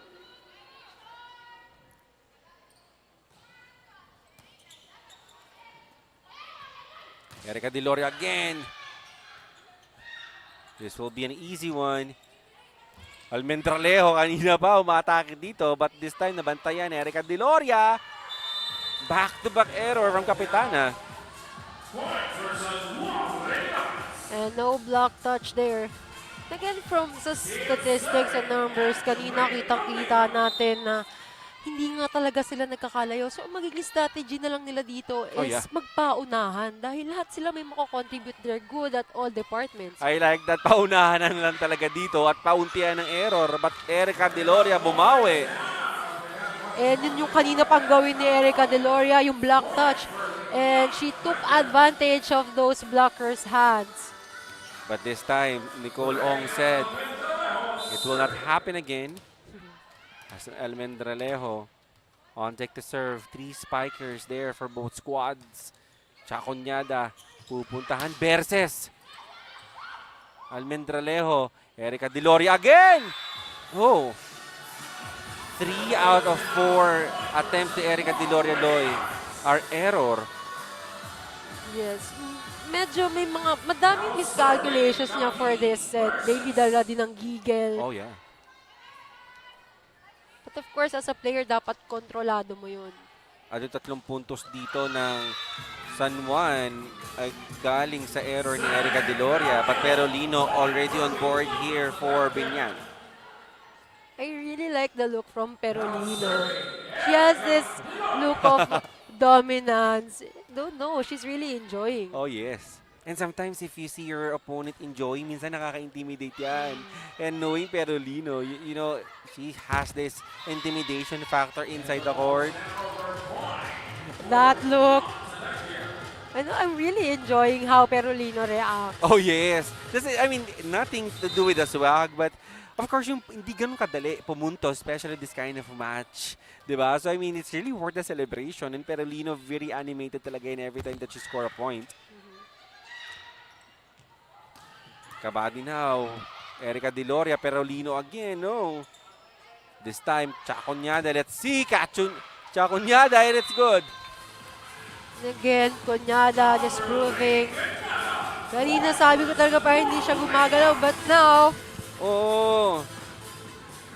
Erica Deloria again. This will be an easy one. Almendralejo kanina pa umatake dito, but this time nabantayan Erica Deloria. Back-to-back error from Kapitana. And no block touch there. Again, from sa statistics and numbers, kanina kitang-kita natin na hindi nga talaga sila nagkakalayo. So, ang magiging strategy na lang nila dito is magpaunahan dahil lahat sila may makakontribute. They're good at all departments. I like that. Paunahan lang talaga dito at pauntian ng error. But Erica Deloria bumawi. And yun yung kanina pang gawin ni Erica Deloria, yung block touch. And she took advantage of those blockers' hands. But this time, Nicole Ong said, it will not happen again. As Almendralejo on deck to serve. 3 spikers there for both squads. Chaconyada, pupuntahan. Berses. Almendralejo. Erica Deloria again! Oh! 3 out of 4 attempts to Erica Deloria Loy are error. Yes. Medyo may madaming miscalculations niya for this set. Maybe dala din ng giggle. Oh, yeah. But of course, as a player, dapat kontrolado mo yun. At yung 3 puntos dito ng San Juan ay galing sa error ni Erica Deloria. But Perolino already on board here for Biñan. I really like the look from Perolino. She has this look of dominance. Don't know, she's really enjoying. Oh, yes. And sometimes if you see your opponent enjoy, minsan nakaka-intimidate yan. And knowing Perolino, you know, she has this intimidation factor inside the court. That look. I'm really enjoying how Perolino reacts. Oh, yes. I mean, nothing to do with the swag, but of course, yung hindi ganun kadali pumunto, especially this kind of match. Diba? So, I mean, it's really worth the celebration. And Perolino very animated talaga in every time that she score a point. Kabady now. Erica Deloria, Perolino again, no? This time, Chaconyada. Let's see, Chaconyada, and it's good. And again, Conyada just proving. Kanina sabi ko talaga pa hindi siya gumagalaw, but now, Oh,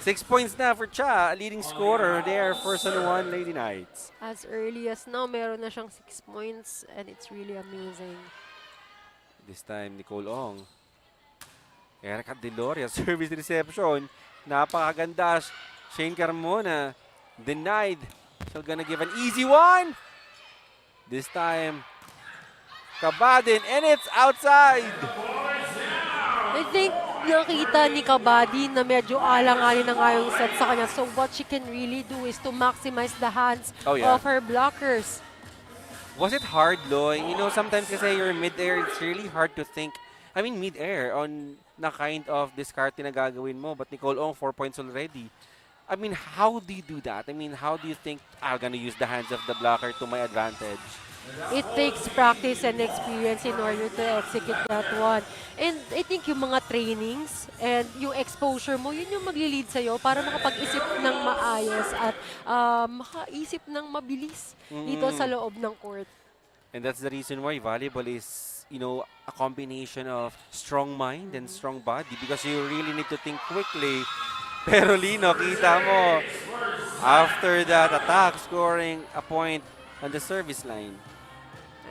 6 points na for Cha, leading scorer there for San Juan Lady Knights. as early as now, meron na siyang 6 points and it's really amazing. This time, Nicole Ong. Erica Deloria, service reception. Napakaganda. Shane Carmona, denied. So gonna give an easy one. This time, Kabadin, and it's outside. I think nakita ni Kabady na medyo alang-alin na nga yung set sa kanya. So what she can really do is to maximize the hands of her blockers. Was it hard, Loy? You know, sometimes kasi you're mid-air, it's really hard to think. I mean, mid-air on na kind of discard na gagawin mo. But Nicole Ong, 4 points already. I mean, how do you do that? I mean, how do you think, I'm gonna use the hands of the blocker to my advantage? It takes practice and experience in order to execute that one. And I think yung mga trainings and yung exposure mo, yun yung magli-lead sa'yo para makapag-isip ng maayos at makaisip ng mabilis dito sa loob ng court. And that's the reason why volleyball is, you know, a combination of strong mind and strong body because you really need to think quickly. Perolino, kita mo, after that attack, scoring a point on the service line.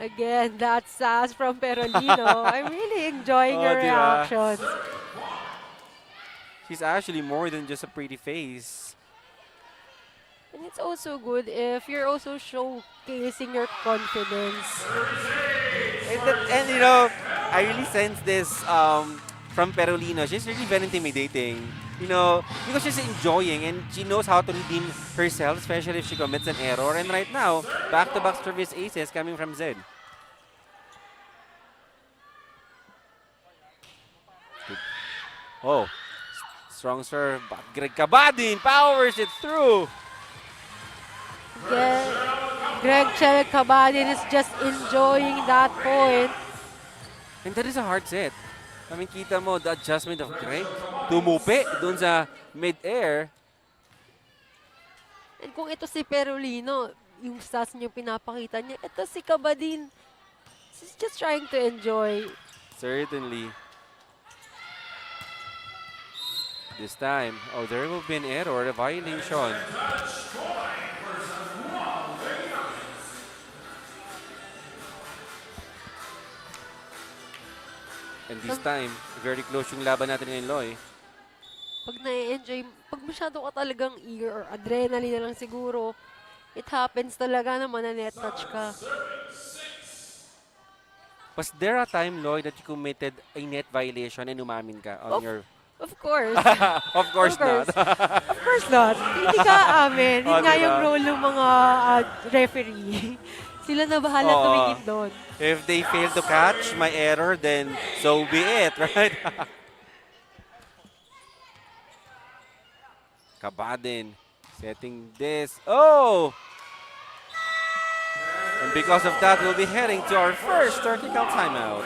Again, that sass from Perolino. I'm really enjoying her reactions. She's actually more than just a pretty face. And it's also good if you're also showcasing your confidence. And you know, I really sense this from Perolino. She's really very intimidating. you know, because she's enjoying and she knows how to redeem herself, especially if she commits an error. And right now, back-to-back service aces coming from Zed. Oh, strong serve, but Greg Cabadin powers it through. Greg Cabadin is just enjoying that point. And that is a hard set. I mean, kita mo the adjustment of Greg. Tumupi dun sa mid-air. And kung ito si Perolino, yung stats niyo pinapakita niya, ito si Cabadin. She's just trying to enjoy. Certainly. This time, oh, there will be an error, a violation. And this time, very close yung laban natin ngayon, Loy. Pag na-enjoy, pag masyado ka talagang eager or adrenaline na lang siguro, it happens talaga naman na net touch ka. Was there a time, Loy, that you committed a net violation and umamin ka on your... Of course. Of course not. Of course not. Hindi ka amin. Yun nga yung role ng mga referee. Sila na bahala tumingin doon. If they fail to catch my error, then so be it, right? Cabadin setting this. Oh! And because of that, we'll be heading to our first technical timeout.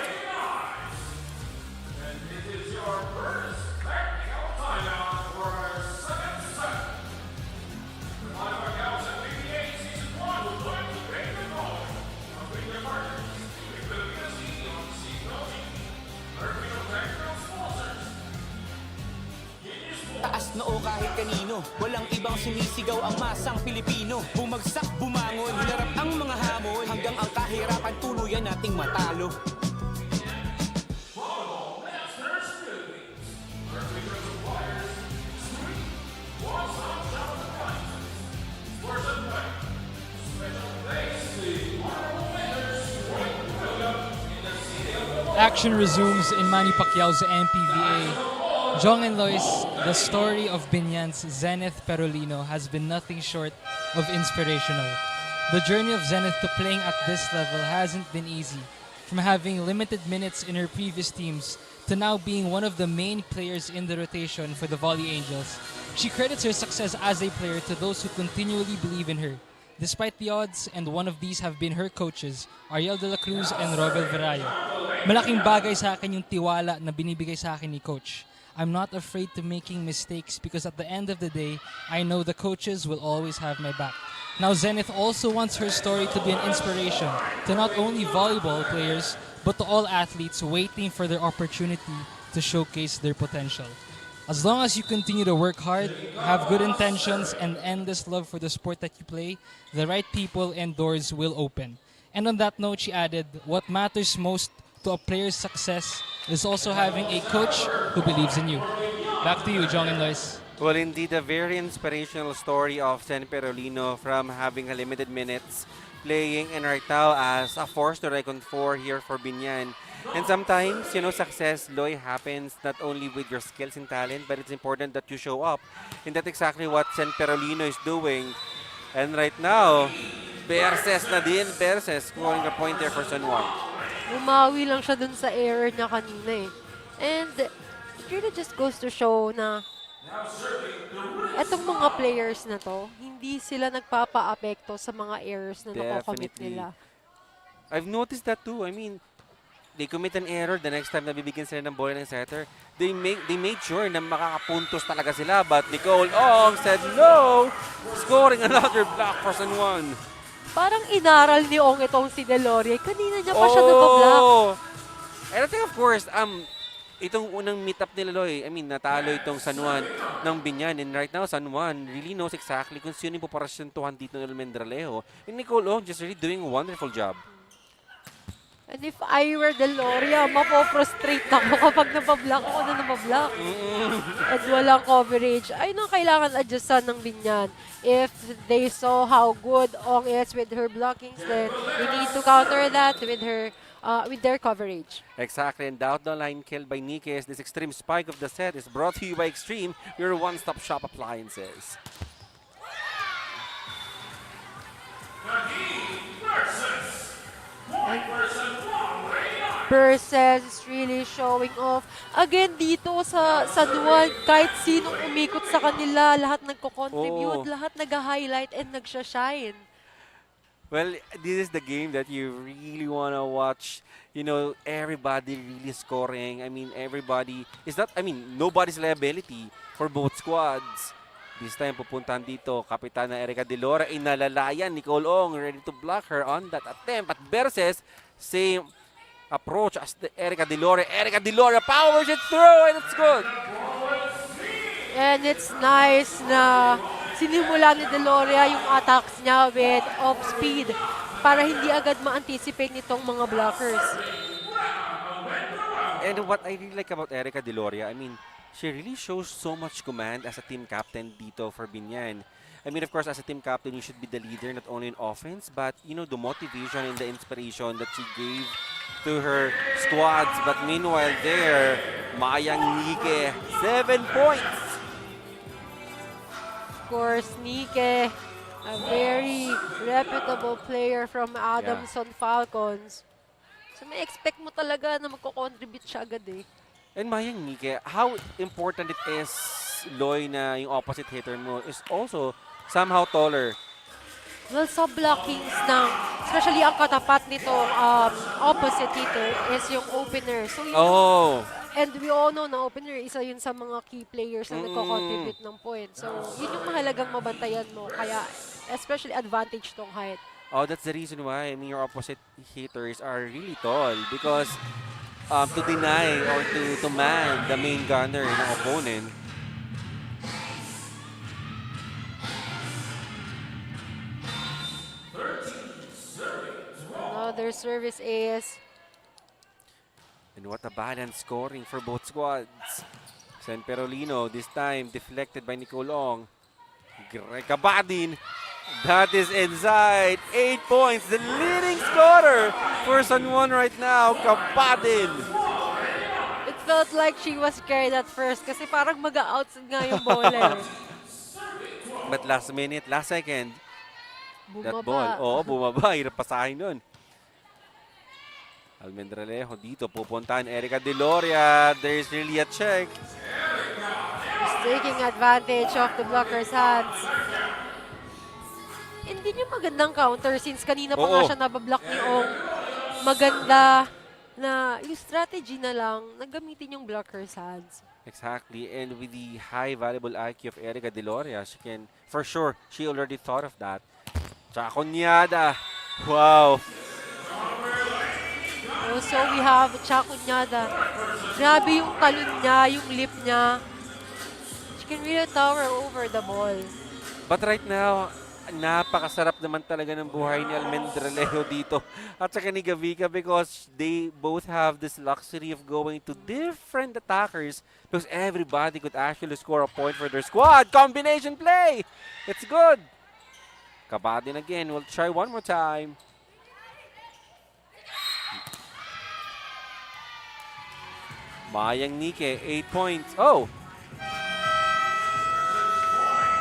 Taas noo kahit kanino, walang ibang sinisigaw ang masang Pilipino. Bumagsak, bumangon, hinarap ang mga hamon, hanggang ang kahirapan tuluyan nating matalo. Action resumes in Manny Pacquiao's MPVA. Jong and Lois, the story of Biñan's Zenith Perolino has been nothing short of inspirational. The journey of Zenith to playing at this level hasn't been easy. From having limited minutes in her previous teams to now being one of the main players in the rotation for the Volley Angels, she credits her success as a player to those who continually believe in her. Despite the odds, and one of these have been her coaches, Ariel de la Cruz and Robel Verayo. Malaking bagay sa akin yung tiwala na binibigay sa akin ni Coach. I'm not afraid to making mistakes because at the end of the day, I know the coaches will always have my back. Now Zenith also wants her story to be an inspiration to not only volleyball players, but to all athletes waiting for their opportunity to showcase their potential. As long as you continue to work hard, have good intentions, and endless love for the sport that you play, the right people and doors will open. And on that note, she added, what matters most to a player's success is also having a coach who believes in you. Back to you, Jong and Lois. Well, indeed, a very inspirational story of Sen Perolino from having a limited minutes playing and right now as a force to reckon for here for Biñan. And sometimes, you know, success, Loy, happens not only with your skills and talent, but it's important that you show up. And that's exactly what Sen Perolino is doing. And right now, Berses na din. Berses scoring a point there for San Juan. Umawi lang siya dun sa error niya kanina eh. And it really just goes to show na etong mga players na to, hindi sila nagpapa-apekto sa mga errors na nakocommit nila. I've noticed that too. I mean, they commit an error the next time na bibigyan sila ng bola ng setter. They made sure na makakapuntos talaga sila. But Nicole Ong said no! Scoring another block for San Juan. Parang inaral ni Ong itong si Deloria. Kanina niya pa siya nabablock. And I think of course, itong unang meet-up nila, Loy, I mean, natalo itong San Juan ng Biñan. And right now, San Juan really knows exactly kung sino yung puparasyentuhan dito ng Almendralejo. And Nicole Ong just really doing a wonderful job. And if I were Deloria, mapoprostrate ako kapag nabablock ako na nabablock. At walang coverage. Ay nang kailangan adjustan ng Biñan. If they saw how good Ong is with her blockings, then they need to counter that with her with their coverage. Exactly, and down the line kill by Nikes. This extreme spike of the set is brought to you by Extreme, your one-stop shop appliances. Versus is really showing off. Again, dito sa San Juan, kahit sinong umikot sa kanila, lahat nagko-contribute, Oo. lahat nag-highlight and nagsha-shine. Well, this is the game that you really want to watch. You know, everybody really scoring. I mean, everybody is not, I mean, nobody's liability for both squads. This time, pupuntahan dito, Kapitana Erica Delora, inalalayan, Nicole Ong, ready to block her on that attempt. At versus, same approach as the Erica Delora. Erica Delora powers it through, and it's good. And it's nice na sinimula ni Deloria yung attacks niya with off speed para hindi agad ma-anticipate nitong mga blockers. And what I really like about Erica Deloria, I mean, she really shows so much command as a team captain dito for Biñan. I mean, of course, as a team captain, you should be the leader, not only in offense, but, you know, the motivation and the inspiration that she gave to her squads. But meanwhile there, Mayang Nike, 7 points. Of course, Nike, a very reputable player from Adamson Falcons. So may expect mo talaga na magko-contribute siya agad eh. And Mayang Nike, how important it is, Loy, na yung opposite hitter mo is also somehow taller. Well, sa blockings ng, especially ang katapat nitong opposite hitter is yung opener. So, yun, and we all know na opener, isa yun sa mga key players na nagko-contribute ng point. So, yun yung mahalagang mabantayan mo. Kaya, especially advantage tong height. Oh, that's the reason why, I mean, your opposite hitters are really tall because to deny or to man the main gunner ng opponent. Another service is And what a balanced scoring for both squads. San Perolino, this time deflected by Nicole Ong. Kabadin, that is inside. 8 points, the leading scorer for San Juan right now, Kabadin. it felt like she was scared at first kasi parang mag-outs nga yung bowler. But last minute, last second, that Bumaba. ball, bumaba, hirap pasahin nun. Almendralejo dito, pupuntahan Erica Deloria. There's really a check. He's taking advantage of the blocker's hands. Hindi niya magandang counter since kanina pa nga siya nabablock ni Ong. Maganda na yung strategy na lang, nagamitin yung blocker's hands. Exactly, and with the high valuable IQ of Erica Deloria, she can, for sure, she already thought of that. Tsaka Kunyada. Wow. Also, we have Chakunyada. Grabe yung talon niya, yung lip niya. She can really tower over the ball. But right now, napakasarap naman talaga ng buhay ni Almendralejo dito at saka ni Gavica because they both have this luxury of going to different attackers because everybody could actually score a point for their squad. Combination play! It's good! Kabadin again. We'll try one more time. Mayang Nike, 8 points. Oh!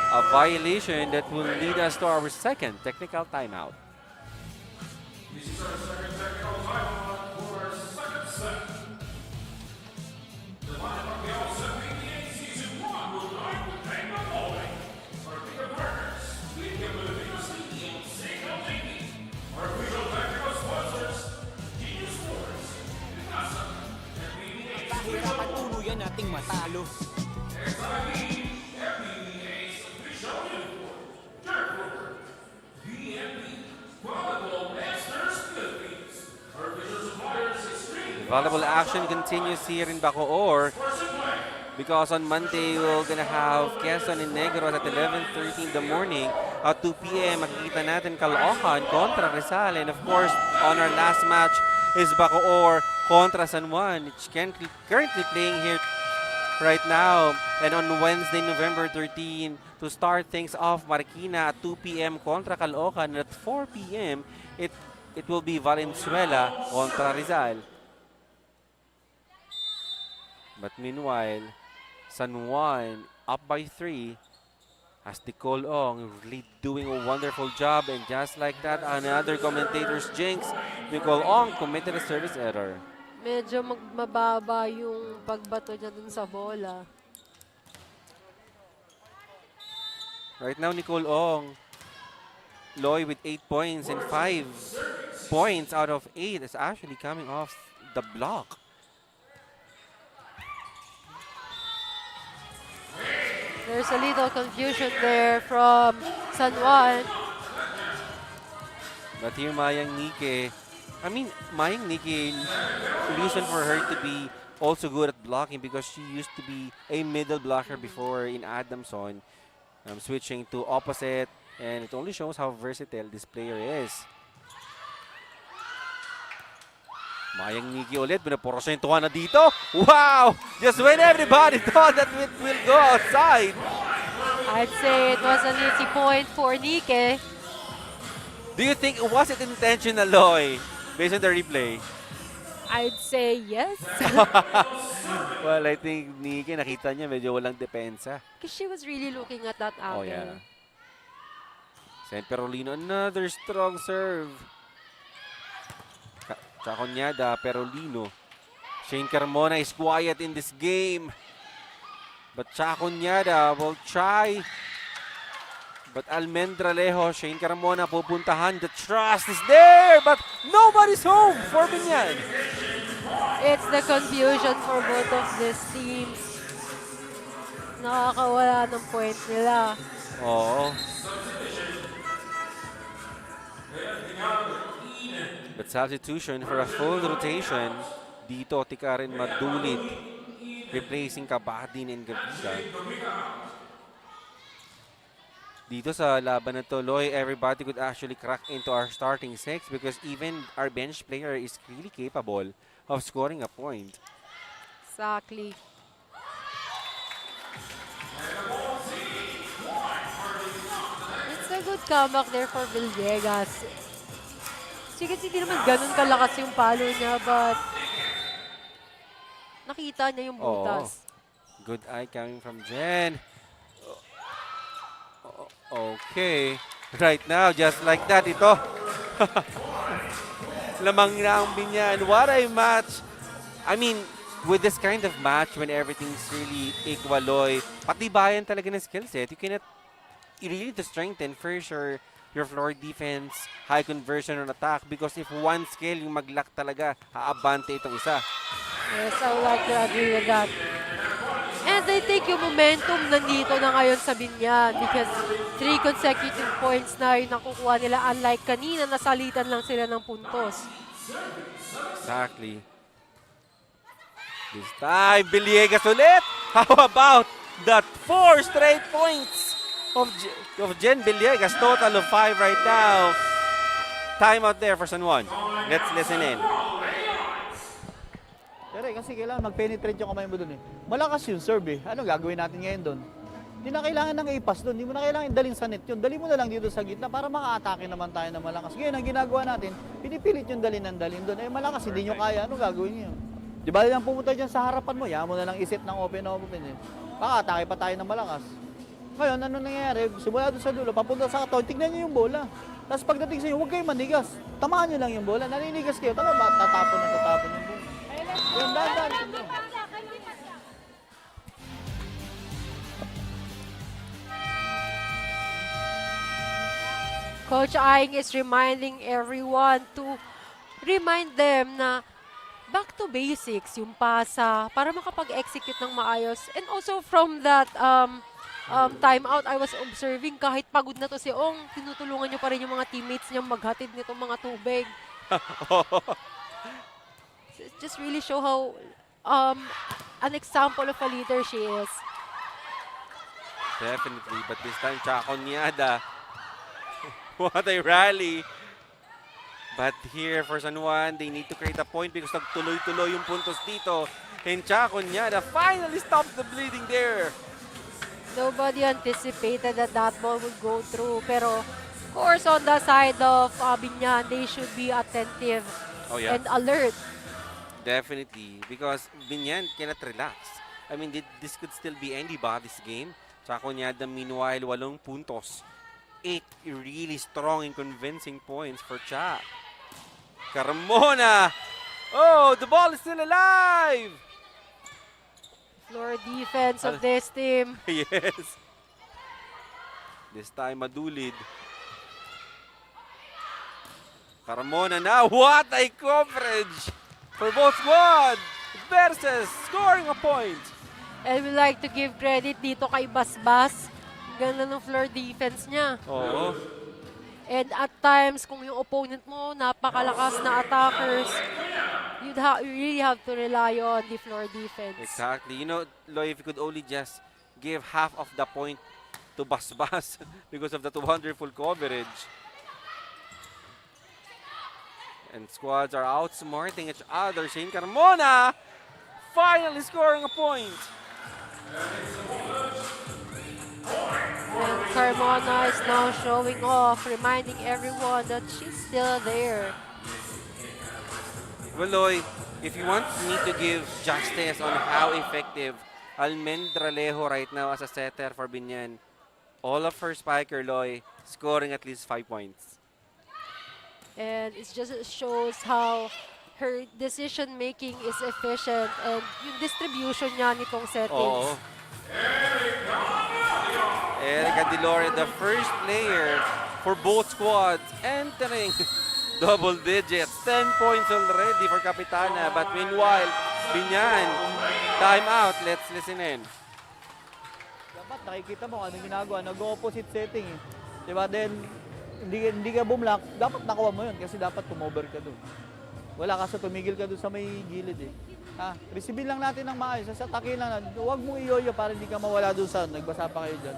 A violation that will lead us to our second technical timeout. Kahirapan tuluyan nating matalo. Volleyball action continues here in Bacoor because on Monday we're gonna have Quezon and Negros at 11:30 in the morning. At 2 p.m. makikita natin Caloocan kontra Rizal, and of course on our last match is Bacoor kontra San Juan. It's currently playing here right now, and on Wednesday, November 13, to start things off, Marikina at 2 p.m. kontra Caloocan, and at 4 p.m. it it will be Valenzuela kontra Rizal. But meanwhile, San Juan up by 3 as Nicole Ong really doing a wonderful job, and just like that, another commentator's jinx. Nicole Ong committed a service error. Medyo mababa yung pagbato niya dun sa bola. Right now, Nicole Ong, Loy with 8 points, and 5 points out of 8 is actually coming off the block. There's a little confusion there from San Juan. But here, Mayang Nike, Mayang Nike, reason for her to be also good at blocking because she used to be a middle blocker before in Adamson, switching to opposite, and it only shows how versatile this player is. Mayang Niki ulit, pinaporosyentuhan na dito. Wow! Just when everybody thought that it will go outside. I'd say it was an easy point for Nike. Do you think, was it intentional, Loy, based on the replay? I'd say yes. Well, I think Niki, nakita niya medyo walang depensa. Because she was really looking at that angle. Oh, yeah. San Perolino, another strong serve. Chaconyada, Perolino. Shane Carmona is quiet in this game. But Chaconyada will try. But Almendralejo, Shane Carmona pupuntahan. The trust is there, but nobody's home for Biñan. It's the confusion for both of these teams. Nakakawala ng point nila. Oo. But substitution for a full rotation. Dito, Tikarin Madulit. Replacing Kabadin and Gavita. Dito sa laban na to, Loy, everybody could actually crack into our starting 6 because even our bench player is really capable of scoring a point. Exactly. It's a good comeback there for Villegas. Sige, hindi naman ganun kalakas yung palo niya, but nakita niya yung butas. Good eye coming from Jen. Okay. Right now, just like that, ito. Lamang na ang Biñan. What a match. With this kind of match, when everything's really equal, Loy, patibayan talaga ng skill set. You really need to strengthen for sure your floor defense, high conversion on attack, because if one skill yung mag-lock talaga, haabante itong isa. Yes, I would like to agree with that. And I think yung momentum nandito na ngayon sa Biñan because 3 consecutive points na yung nakukuha nila, unlike kanina, nasalitan lang sila ng puntos. Exactly. This time, Villegas ulit! How about that 4 straight points of Jen Villegas? Total of 5 right now. Time out there for San Juan. Let's listen in. Pero kasi kailangan mag-penetrate yung kamay mo dun eh. Malakas yung serve eh. Ano gagawin natin ngayon dun? Hindi na kailangan ng i-pass dun. Hindi mo na kailangan dalhin sa net yun. Dali mo na lang dito sa gitna para maka-atake naman tayo na malakas. Ngayon, ang ginagawa natin, pinipilit yung dalhin dun. Eh malakas, hindi nyo kaya. Ano gagawin nyo? Di ba lang pumunta dyan sa harapan mo, yaman mo na lang iset ng open eh. Maka-atake pa tayo ng malakas. Ngayon, ano nangyayari? Simula doon sa dulo, papunta sa katawan, tignan nyo yung bola. Tapos pagdating sa inyo, huwag kayong manigas. Tamaan nyo lang yung bola. Naninigas kayo, tama ba? Tatapon yung bola. Yung dandan. Coach Aing is reminding everyone to remind them na back to basics, yung pasa, para makapag-execute ng maayos. And also from that timeout, I was observing kahit pagod na to si Ong, tinutulungan niyo pa rin yung mga teammates niya maghatid nitong mga tubig. It just really show how an example of a leader she is. Definitely, but this time, Chaconyada. What a rally. But here for San Juan, they need to create a point because nagtuloy-tuloy yung puntos dito. And Chaconyada finally stops the bleeding there. Nobody anticipated that that ball would go through. Pero course, on the side of Biñan, they should be attentive Oh yeah. and alert. Definitely, because Biñan cannot relax. I mean, this could still be anybody's game. Chakunyada, meanwhile, 8 puntos. 8 really strong and convincing points for Cha. Carmona! Oh, the ball is still alive! Floor defense of this team. Yes. This time, madulid. Carmona now. What a coverage for both squad. Versus scoring a point. And we like to give credit dito kay Basbas. Ganda ng floor defense niya. Oo. And at times, kung yung opponent mo napakalakas na attackers, you really have to rely on the floor defense. Exactly. You know, Loy, if you could only just give half of the point to Basbas because of that wonderful coverage. And squads are outsmarting each other. Shane Carmona finally scoring a point. And Carmona is now showing off, reminding everyone that she's still there. Well, Loy, if you want me to give justice on how effective Almendralejo right now as a setter for Biñan, all of her spiker, Loy, scoring at least 5 points. And it just shows how her decision making is efficient and yung distribution niya nitong settings. Oo. Erica Delore, the first player for both squads, entering double digits. 10 points already for Capitana. But meanwhile, Biñan, time out. Let's listen in. Dapat nakikita mo anong ginagawa, nag-opposite setting eh. Diba? Then, hindi ka bumlock, dapat nakuha mo yun kasi dapat tumover ka dun. Wala kasi tumigil ka dun sa may gilid eh. Receive lang natin ng maayos, sa atake lang, huwag mo iyoyo para hindi ka mawala dun sa nagbasa pa kayo dyan.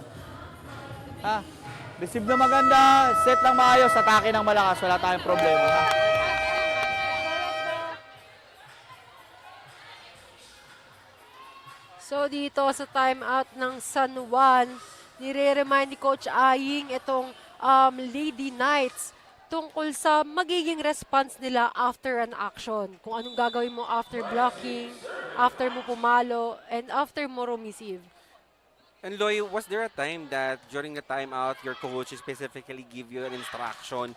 Receive na maganda, set lang maayos, atake ng malakas, wala tayong problema. So dito sa timeout ng San Juan, nire-remind ni Coach Aying itong Lady Knights tungkol sa magiging response nila after an action. Kung anong gagawin mo after blocking, after mo pumalo, and after mo receive. And Loy, was there a time that during the timeout, your coach specifically give you an instruction?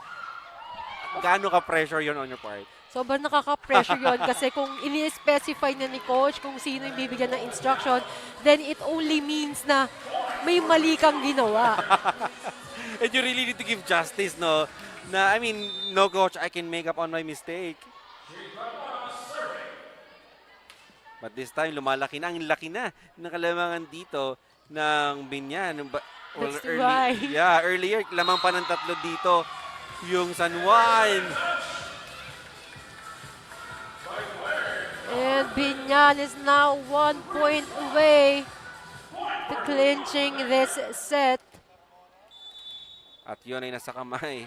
Gaano ka-pressure yun on your part? Sobrang nakaka-pressure yun kasi kung ini-specify na ni coach kung sino yung bibigyan ng instruction, then it only means na may mali kang ginawa. And you really need to give justice, no? Na, I mean, no coach, I can make up on my mistake. But this time, lumalaki na. Ang laki na ng kalamangan dito ng Biñan. Well, That's right. Yeah, earlier, lamang pa ng 3 dito yung San Juan. And Biñan is now 1 point away to clinching this set. At yun ay nasa kamay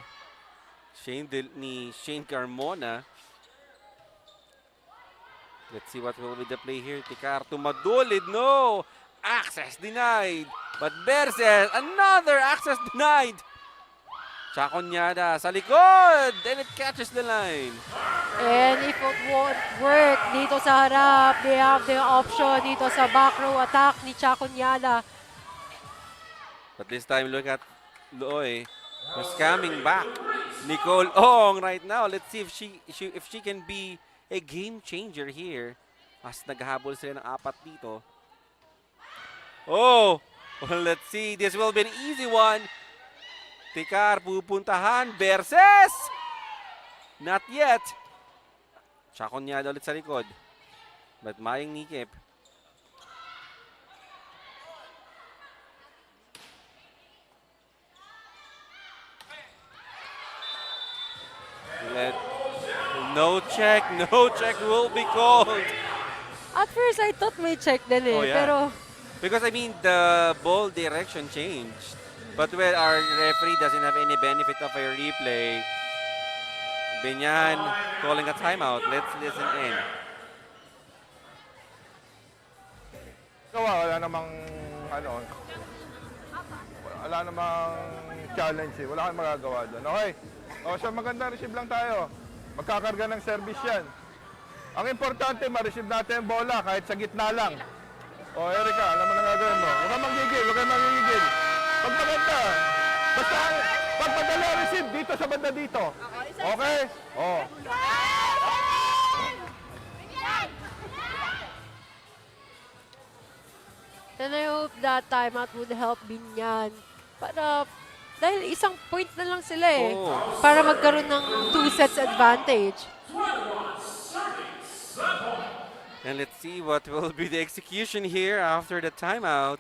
ni Shane Carmona. Let's see what will be the play here. Tikar tumadulid. No! Access denied. But Verses, another access denied. Chaconyada sa likod. And it catches the line. And if it won't work dito sa harap, they have the option dito sa back row attack ni Chaconyada. But this time, look at Loy. Was coming back. Nicole Ong right now. Let's see if she can be a game changer here. As naghahabol sila ng 4 dito. Oh! Well, let's see. This will be an easy one. Tikar pupuntahan. Versus! Not yet. Chaconyada ulit sa likod. But Mayang Nikip. No check will be called. At first, I thought may check din eh. Oh, yeah. Pero, Because I mean, the ball direction changed. But well, our referee doesn't have any benefit of a replay. Biñan calling a timeout. Let's listen in. Wala namang challenge eh. Wala kang magagawa doon. Okay? O, so maganda receive lang tayo. Magkakarga ng service yan. Ang importante, ma-receive natin yung bola kahit sa gitna lang. O, Erica, alam mo na gagawin mo. Huwag kang magigil, huwag kang magigil. Pag maganda, basta pag madali receive dito sa banda dito. Okay? O. And I hope that timeout would help Biñan. Dahil isang point na lang sila eh. Oh. Para magkaroon ng 2 sets advantage. And let's see what will be the execution here after the timeout.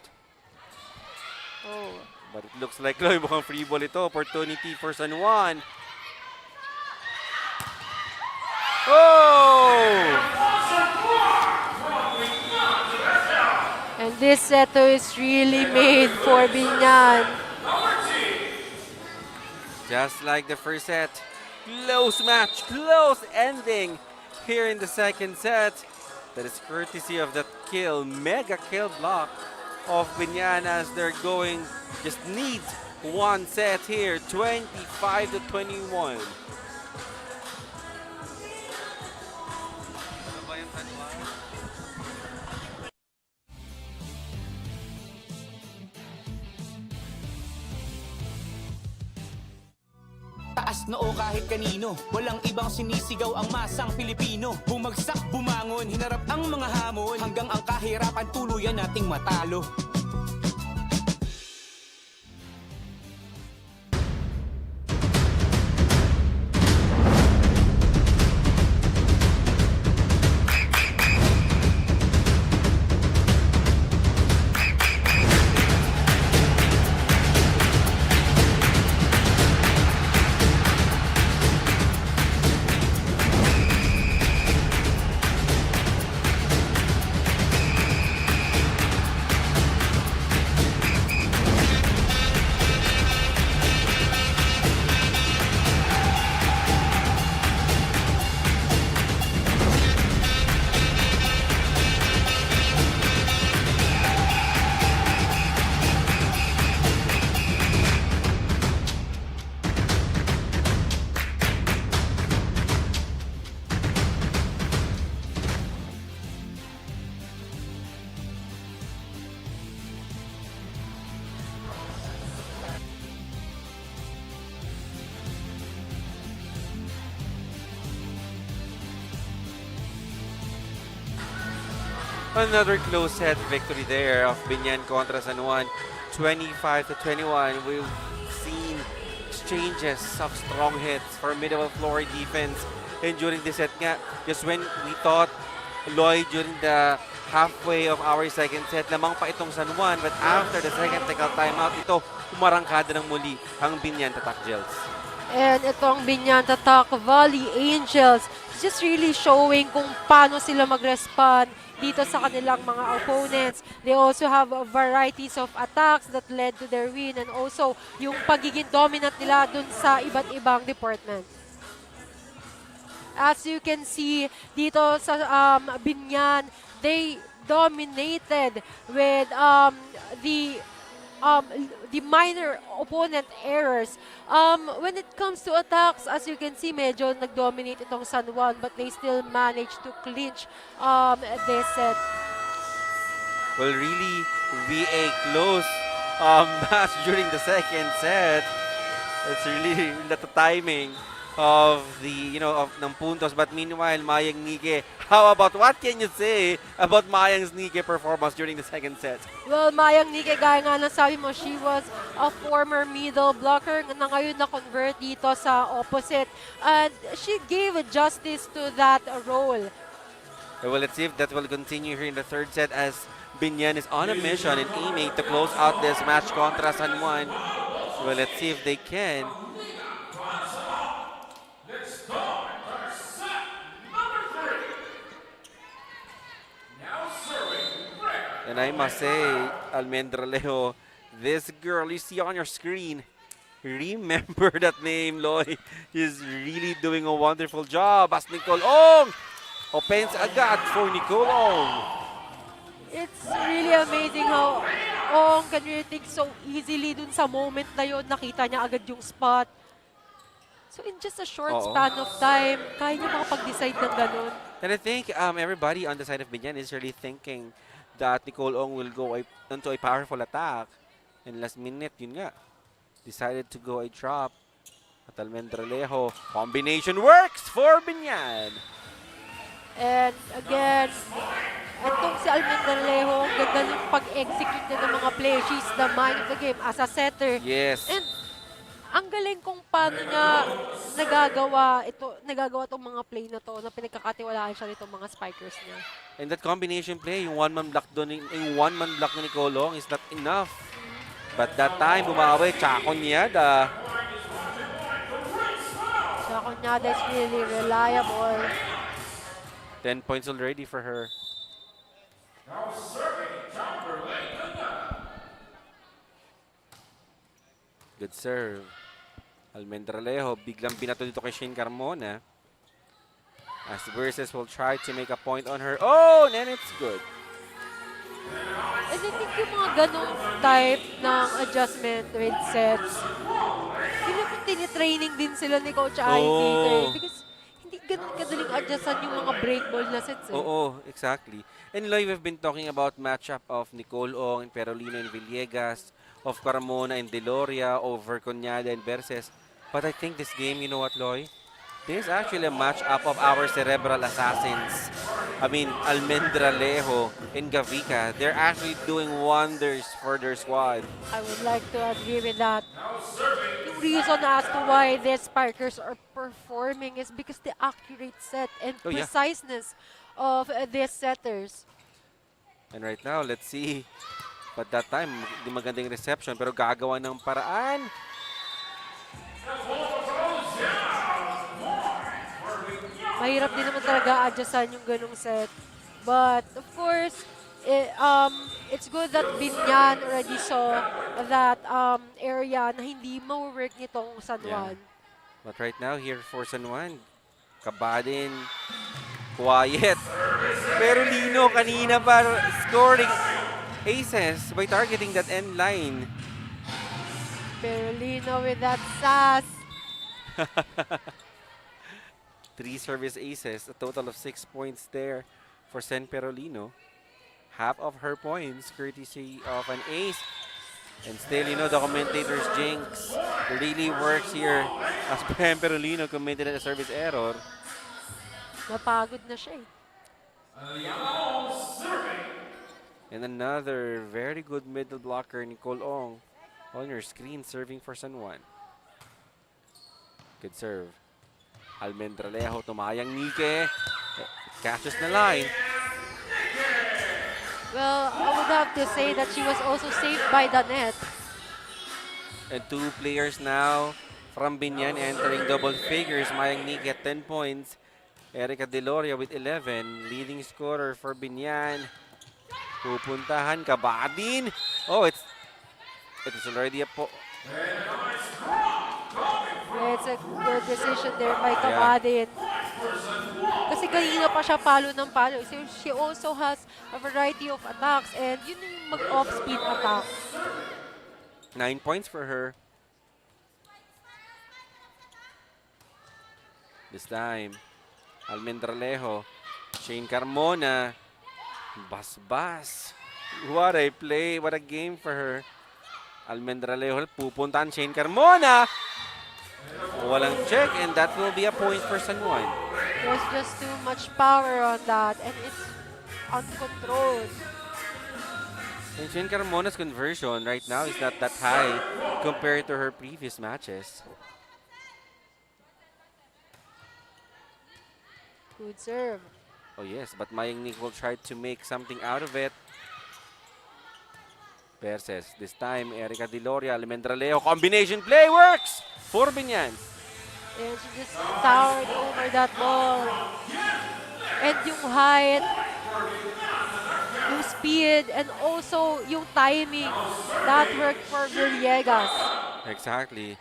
Oh. But it looks like Loy mukhang free ball ito. Opportunity for San Juan. Oh! And this seto is really made for Biñan. Just like the first set. Close match, close ending here in the second set. That is courtesy of that kill, mega kill block of Biñan as they're going, just need one set here, 25-21. Taas noo kahit kanino, walang ibang sinisigaw ang masang Pilipino. Bumagsak, bumangon, hinarap ang mga hamon, hanggang ang kahirapan tuluyan nating matalo. Another close set victory there of Biñan contra San Juan, 25-21. We've seen exchanges of strong hits for middle of floor defense. And during this set nga, just when we thought Lloyd during the halfway of our second set, lamang pa itong San Juan. But after the second technical timeout, ito, umarangkada ng muli ang Biñan Tatak Gels. And itong Biñan Tatak Volley Angels, just really showing kung paano sila mag-respond dito sa kanilang mga opponents. They also have varieties of attacks that led to their win, and also yung pagiging dominant nila dun sa iba't ibang department. As you can see dito sa Biñan, they dominated with the minor opponent errors. When it comes to attacks, as you can see, medyo nag-dominate itong San Juan, but they still managed to clinch this set. Will really be a close match during the second set. It's really the timing of the, of ng puntos. But meanwhile, Mayang Nike, how about, what can you say about Mayang's Nike performance during the second set? Well, Mayang Nike, gaya nga ng sabi mo, she was a former middle blocker na ngayon na-convert dito sa opposite. And she gave justice to that role. Well, let's see if that will continue here in the third set as Biñan is on a mission and aiming to close out this match contra San Juan. Well, let's see if they can. And I must say, Almendralejo, this girl you see on your screen, remember that name, Loy. Is really doing a wonderful job as Nicole Ong. Offense agad for Nicole Ong. It's really amazing how Ong can retake so easily dun sa moment na yun. Nakita niya agad yung spot. So in just a short Oo. span of time, kaya niya makapag-decide ng ganun. And I think everybody on the side of Biñan is really thinking that Nicole Ong will go into a powerful attack. And last minute, yun nga, decided to go a drop. At Almendralejo, combination works for Biñan. And again, itong si Almendralejo, ang ganda ng pag-execute niya ng mga play. She's the mind of the game as a setter. Yes. And ang galing kung paano niya nagagawa itong mga play na to na pinagkakatiwalaan siya nitong mga spikers niya. And that combination play, yung one-man block doon, yung one-man block ni Nicole Ong is not enough. But that time, bumawi, Chaconyada. Chaconyada is really reliable. 10 points already for her. Good serve. Almendralejo, biglang binato dito kay Shane Carmona. As Versus will try to make a point on her own, and it's good. And I think yung mga ganong type ng adjustment with sets, tinitraining din sila ni Coach Ivy. Because hindi ganun kadaling adjustan yung mga break ball na sets. Oo, exactly. And Loy, we've been talking about matchup of Nicole Ong and Perolino and Villegas, of Carmona and Deloria over Conyada and Verses. But I think this game, you know what, Loy? This is actually a matchup of our cerebral assassins. I mean, Almendralejo and Gavica. They're actually doing wonders for their squad. I would like to agree with that. Yung reason as to why these spikers are performing is because the accurate set and Oh, yeah. preciseness of these setters. And right now, let's see. But that time, di magandang reception, pero gagawa ng paraan. Mahirap din naman talaga adjustan yung ganong set. But of course, it's good that Biñan already saw that area na hindi ma-work nitong San Juan. But right now, here for San Juan, Kabadin, quiet. Pero Lino kanina pa scoring aces by targeting that end line. Perolino with that sass. 3 service aces, a total of 6 points there for Sen Perolino. Half of her points courtesy of an ace. And still, you know, the commentator's jinx really works here as Sen Perolino committed a service error. Napagod na siya eh. And another very good middle blocker, Nicole Ong, on your screen serving for San Juan. Good serve. Almendralejo, tumayang Nike. Catches the line. Well, I would have to say that she was also saved by the net. And 2 players now from Biñan entering double figures. Mayang Nike at 10 points. Erica Deloria with 11. Leading scorer for Biñan. Pupuntahan, Kabadin. Oh, it is already a It's a good decision there by Kabadin. Kasi kanina pa siya palo ng palo. So she also has a variety of attacks and yun yung mag-off-speed attack. 9 points for her. This time, Almendralejo, Shane Carmona, Basbas. What a play, what a game for her. Almendralejo, pupuntahan Shane Carmona. Walang check and that will be a point for San Juan. There's just too much power on that and it's uncontrolled. And Shane Carmona's conversion right now is not that high compared to her previous matches. Good serve. Oh yes, but Mayang Nick will try to make something out of it. Versus, this time, Erica Deloria, Almendralejo, combination play works for Biñan. And she just towered over that ball. And yung height, yung speed, and also yung timing, that worked for Villegas. Exactly.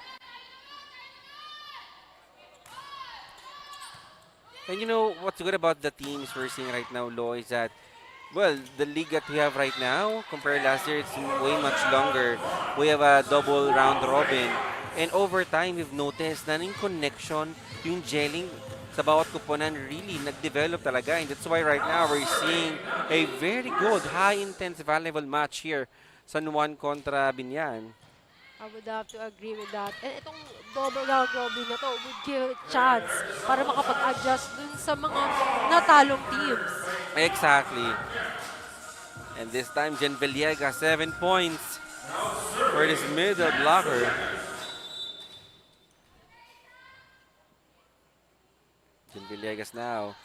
And you know, what's good about the teams we're seeing right now, Lo, is that Well, the league that we have right now, compared last year, it's way much longer. We have a double round robin. And over time, we've noticed na yung connection, yung gelling sa bawat kuponan really nag-develop talaga. And that's why right now we're seeing a very good, high-intense volleyball match here. San Juan kontra Biñan. I would have to agree with that. And itong double round robin na to would give a chance para makapag-adjust dun sa mga natalong teams. Exactly. And this time, Jen Villegas, 7 points for this middle blocker. Jen Villegas now.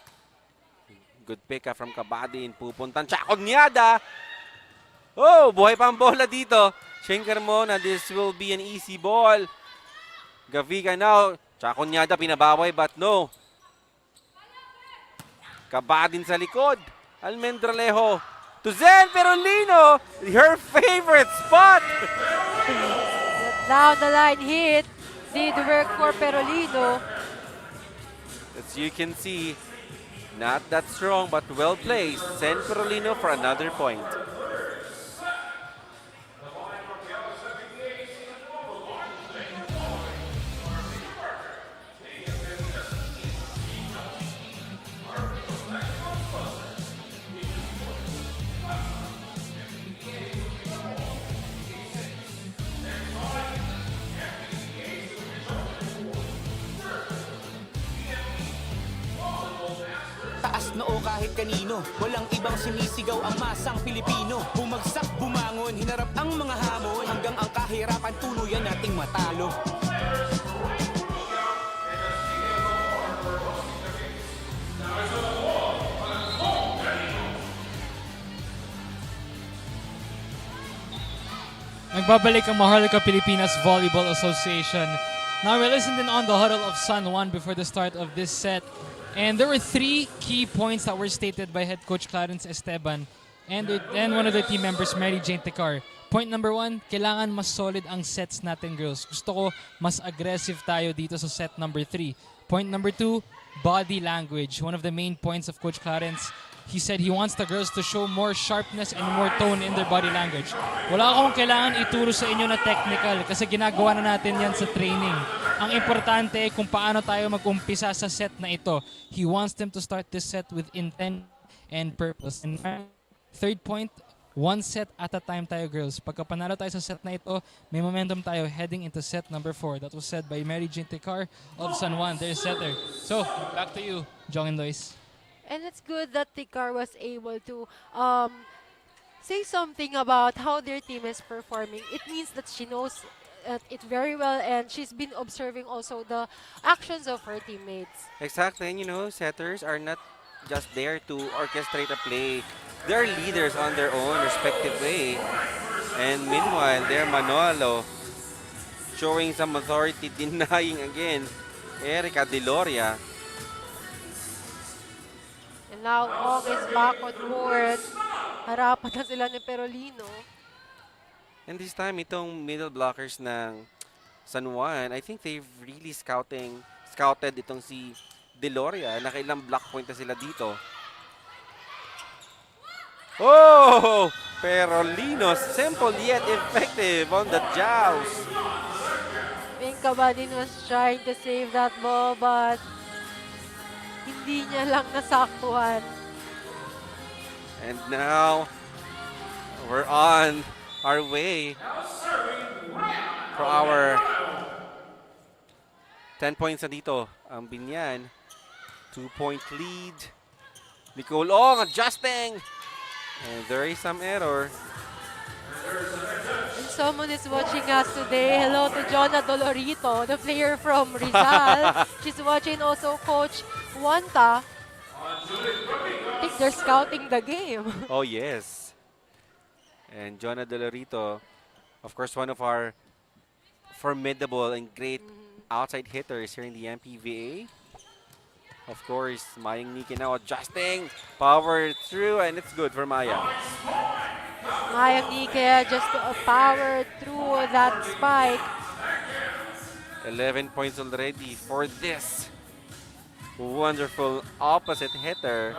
Good pick up from Kabadin. Pupuntan Chakonyada. Oh, buhay pa ang bola dito. Shane Carmona, this will be an easy ball. Gavica now. Chakonyada pinabaway but no. Kabadin sa likod. Almendralejo to Zen Perolino. Her favorite spot. Down the line hit did work for Perolino. As you can see, not that strong but well placed. Zen Perolino for another point. Taas noo kahit kanino, walang ibang sinisigaw ang masang Pilipino. Bumagsak, bumangon, hinarap ang mga hamon, hanggang ang kahirapan tuluyan nating matalo. Nagbabalik ang Maharlika Pilipinas Volleyball Association. Now we listened in on the huddle of San Juan before the start of this set. And there were 3 key points that were stated by head coach Clarence Esteban and one of the team members, Mary Jane Tecar. Point number 1, kailangan mas solid ang sets natin, girls. Gusto ko mas aggressive tayo dito sa set number 3. Point number 2, body language. One of the main points of Coach Clarence. He said he wants the girls to show more sharpness and more tone in their body language. Wala akong kailangan ituro sa inyo na technical kasi ginagawa na natin yan sa training. Ang importante ay kung paano tayo mag-umpisa sa set na ito. He wants them to start this set with intent and purpose. And third point, one set at a time tayo, girls. Pagka panalo tayo sa set na ito, may momentum tayo heading into set number 4. That was said by Mary Jane Tecar of San Juan, their setter. So, back to you, Jong and Lois. And it's good that Tecar was able to say something about how their team is performing. It means that she knows it very well and she's been observing also the actions of her teammates. Exactly, and you know, setters are not just there to orchestrate a play. They're leaders on their own respective way. And meanwhile, they're Manolo showing some authority, denying again Erica Deloria. And now Ong is back on board. Harapan na sila ni Perolino. And this time, itong middle blockers ng San Juan, I think they've really scouted itong si Deloria. Nakailang block point na sila dito. Oh! Perolino, simple yet effective on the joust. Kabadin was trying to save that ball but hindi niya lang nasaktuhan. And now, we're on our way for our 10 points na dito. Ang Biñan, 2-point lead. Nicole Ong adjusting. And there is some error. And someone is watching us today. Hello to Jonah Dolorito, the player from Rizal. She's watching also Coach Wanta. I think they're scouting the game. Oh, yes. And Jonah Dolorito, of course, one of our formidable and great outside hitters here in the MPVA. Of course, Mayang Niki now adjusting, power through, and it's good for Maya. Mayang Niki just powered through that spike. 11 points already for this wonderful opposite hitter.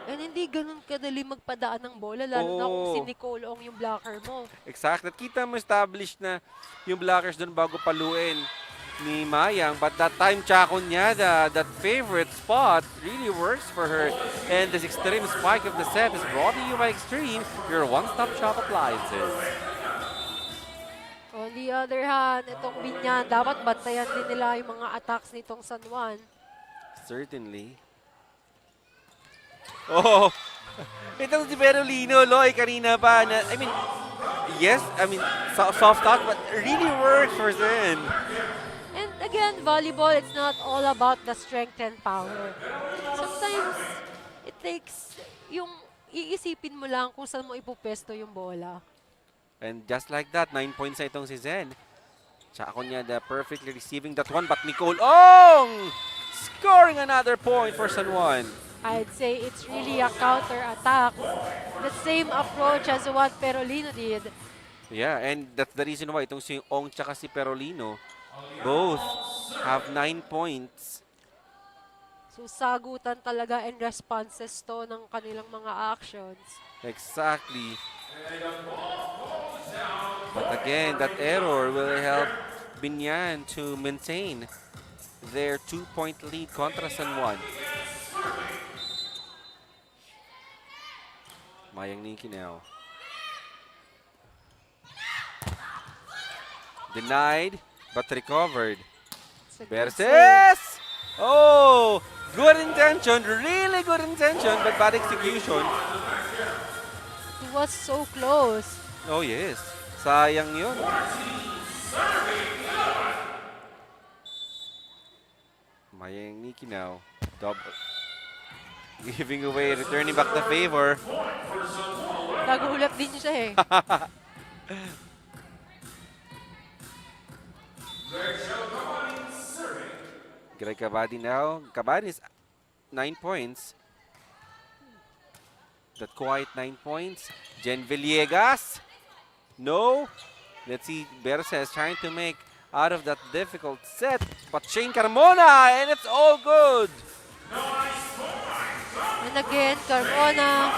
And hindi ganun kadali magpadaan ng bola, lalo na kung si Nicole Ong yung blocker mo. Exact. At kita mo established na yung blockers doon bago paluin ni Mayang. But that time, Chakonyada, that favorite spot, really works for her. And this extreme spike of the set is brought to you by Extreme, your one-stop shop appliances. On the other hand, itong Biñan, dapat bantayan din nila yung mga attacks nitong San Juan. Certainly. Oh, itong si Berolino, Loy, kanina pa. I mean, yes, soft touch, but really works for Zen. And again, volleyball, it's not all about the strength and power. Sometimes, it takes yung iisipin mo lang kung saan mo ipupesto yung bola. And just like that, 9 points na itong si Zen. Chakonyada perfectly receiving that one, but Nicole Ong scoring another point for San Juan. I'd say it's really a counter-attack. The same approach as what Perolino did. Yeah, and that's the reason why itong si Ong tsaka si Perolino both have 9 points. So sagutan talaga and responses to ng kanilang mga actions. Exactly. But again, that error will help Biñan to maintain their 2-point lead contra San Juan. Mayang Nikki now. Denied, but recovered. Versus! Oh! Good intention, really good intention, but bad execution. It was so close. Oh yes, sayang yun. Mayang Nikki now. Double. Giving away, returning back the favor. Nagulat din siya eh. Greg Cabadi now. Cabadi is 9 points. That quiet 9 points. Jen Villegas. No. Let's see. Berses trying to make out of that difficult set. But Shane Carmona, and it's all good. And again, Carmona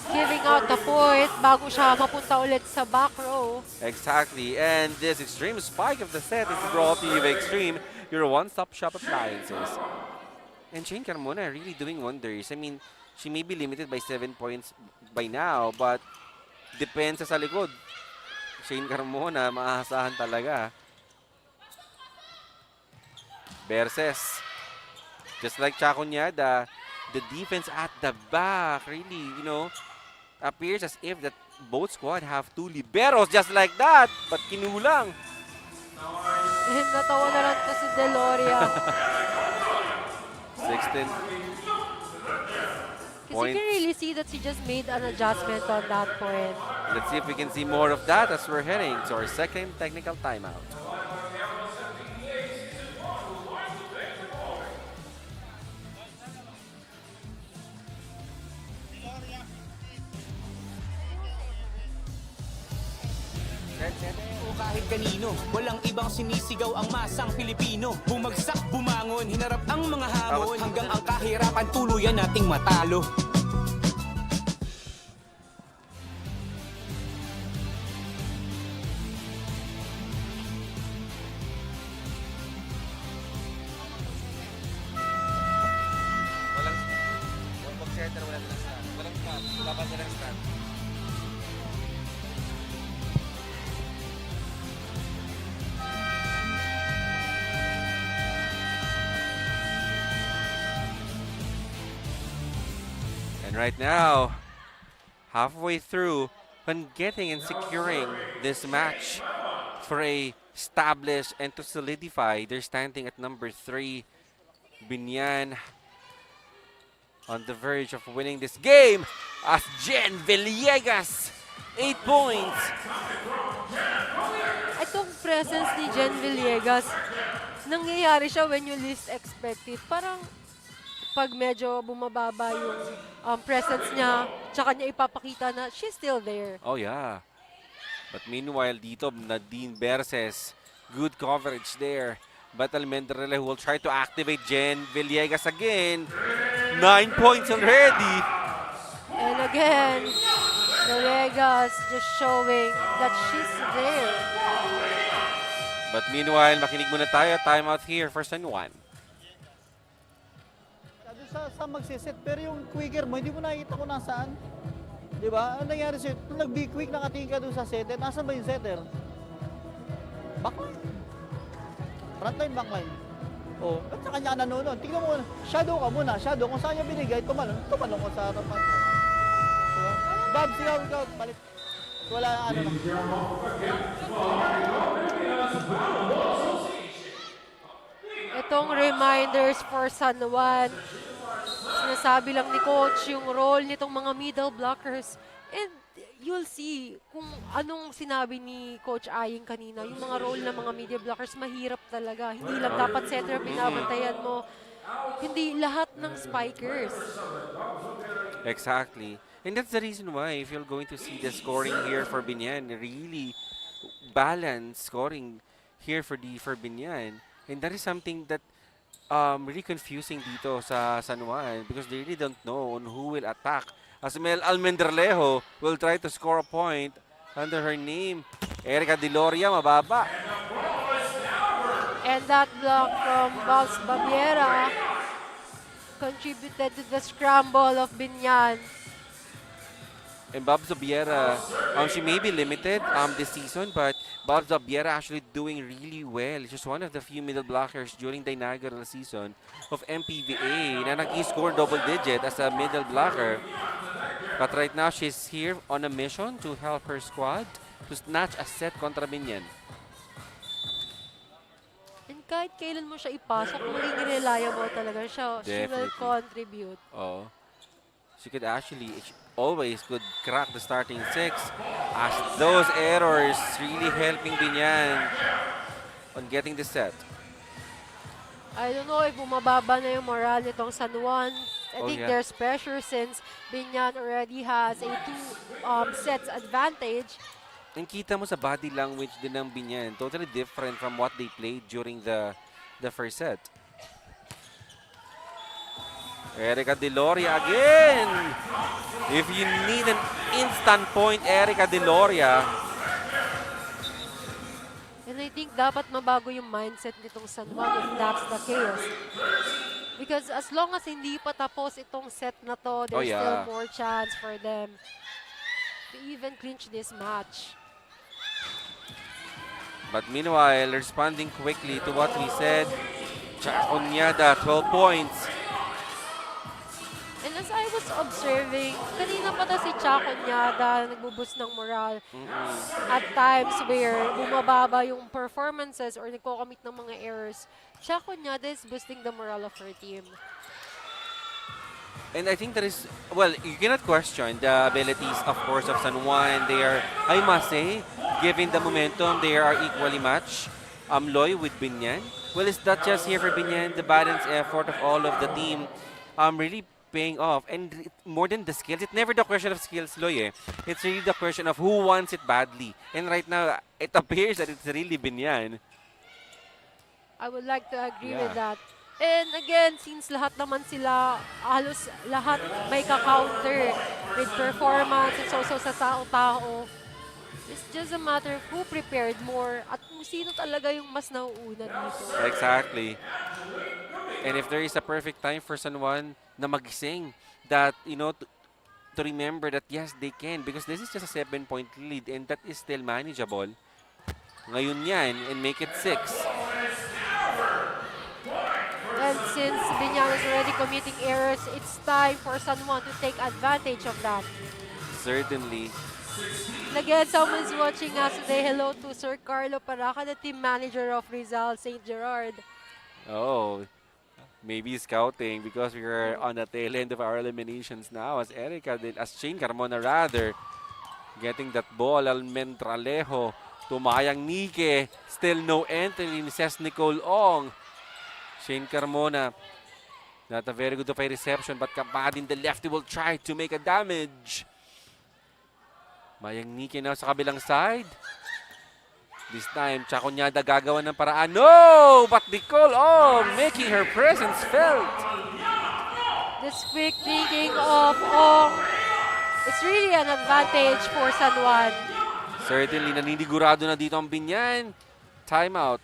giving out the point bago siya mapunta ulit sa back row. Exactly. And this extreme spike of the set is brought to you by Extreme, your one-stop shop appliances. And Shane Carmona really doing wonders. I mean, she may be limited by 7 points by now, but depends sa likod. Shane Carmona, maasahan talaga. Versus, just like Chakonyada, the defense at the back really, appears as if that both squad have 2 liberos just like that, but kinulang. Natawa na lang to si Deloria. 16 Because you points. can really see that she just made an adjustment on that point. Let's see if we can see more of that as we're heading to our second technical timeout. O kahit kanino, walang ibang sinisigaw ang masang Pilipino. Bumagsak, bumangon, hinarap ang mga hamon, hanggang ang kahirapan tuluyan nating matalo. Walang center, walang stand. Walang stand. Laban na lang stand. And right now, halfway through, on getting and securing this match for a establish and to solidify their standing at number 3, Biñan on the verge of winning this game as Jen Villegas, 8 points. Itong presence ni Jen Villegas, nangyayari siya when you least expect it. Parang pag medyo bumababa yung presence niya, tsaka niya ipapakita na she's still there. Oh yeah. But meanwhile dito, Nadine Berses, good coverage there. But Almendrele will try to activate Jen Villegas again. 9 points already. And again, Villegas just showing that she's there. But meanwhile, makinig muna tayo. Timeout here for San Juan. Sa magsiset, pero yung quicker mo, hindi mo nakikita kung nasaan. Di ba? Ano nangyari sa'yo? Kung nag-be quick, nakatingin ka doon sa setter, nasaan ba yung setter? Backline. Frontline, backline. Oh, ba't sa kanya ka nanonood? Tingnan mo, shadow ka muna. Shadow, kung saan niya binigay, tumalon ka sa harapan. Diba? Bob, ikaw, balik. Wala na ano na. Itong reminders for San Juan. Sinasabi lang ni Coach yung role nitong mga middle blockers. And you'll see kung anong sinabi ni Coach Aying kanina. Yung mga role ng mga middle blockers, mahirap talaga. Hindi lang dapat center binabantayan mo. Hindi lahat ng spikers. Exactly. And that's the reason why if you're going to see the scoring here for Biñan, really balanced scoring here for Biñan. And that is something that really confusing dito sa San Juan because they really don't know on who will attack. As Mel Almendralejo will try to score a point under her name. Erica Deloria, mababa. And that block from Box Babiera contributed to the scramble of Biñan. And Bob Zabiera, she may be limited this season, but Bob Zabiera actually doing really well. She's one of the few middle blockers during the inaugural season of MPVA na nag-score double digit as a middle blocker. But right now, she's here on a mission to help her squad to snatch a set kontra Biñan. And kahit kailan mo siya ipasok, magiging reliable talaga siya. She will Definitely. contribute. Oh, she could actually always could crack the starting six as those errors really helping Biñan on getting the set. I don't know if bumababa na yung morale nitong San Juan. I think yeah. there's pressure since Biñan already has a 2 sets advantage. And kita mo sa body language din ng Biñan, totally different from what they played during the first set. Erica Deloria again! If you need an instant point, Erica Deloria. And I think dapat mabago yung mindset nitong San Juan if that's the case. Because as long as hindi pa tapos itong set na to, there's still more chance for them to even clinch this match. But meanwhile, responding quickly to what we said, Chaconyada, 12 points. And as I was observing, kanina pa ta si Chaconyada nagbuboost ng moral. At times where bumababa yung performances or nagko-commit ng mga errors, Chaconyada is boosting the morale of her team. And I think there is, well, you cannot question the abilities, of course, of San Juan. They are, I must say, given the momentum, they are equally matched. Loy with Biñan. Well, it's not just here for Biñan, the balanced effort of all of the team really paying off. And more than the skills, it's never the question of skills, Loy. It's really the question of who wants it badly. And right now, it appears that it's really Biñan. I would like to agree with that. And again, since lahat naman sila, halos lahat may ka-counter with performance, it's also sa tao-tao. It's just a matter of who prepared more at kung sino talaga yung mas nauuna dito. Exactly. And if there is a perfect time for San Juan na magising, that, you know, to remember that yes, they can, because this is just a 7-point lead and that is still manageable. Ngayon yan, and make it 6. And since Biñan is already committing errors, it's time for San Juan to take advantage of that. Certainly. And again, someone's watching us today. Hello to Sir Carlo Paraca, the team manager of Rizal St. Gerard. Oh, maybe scouting because we are on the tail end of our eliminations now as Shane Carmona rather, getting that ball. Almendralejo, tumayang Nike, still no entry, says Nicole Ong. Shane Carmona, not a very good of a reception, but Kapad in the lefty will try to make a damage. Mayang Nike now sa kabilang side. This time, Chaconyada gagawa ng paraan. No! But Nicole Ong making her presence felt. This quick thinking of Ong it's really an advantage for San Juan. Certainly, naninigurado na dito ang Biñan. Timeout.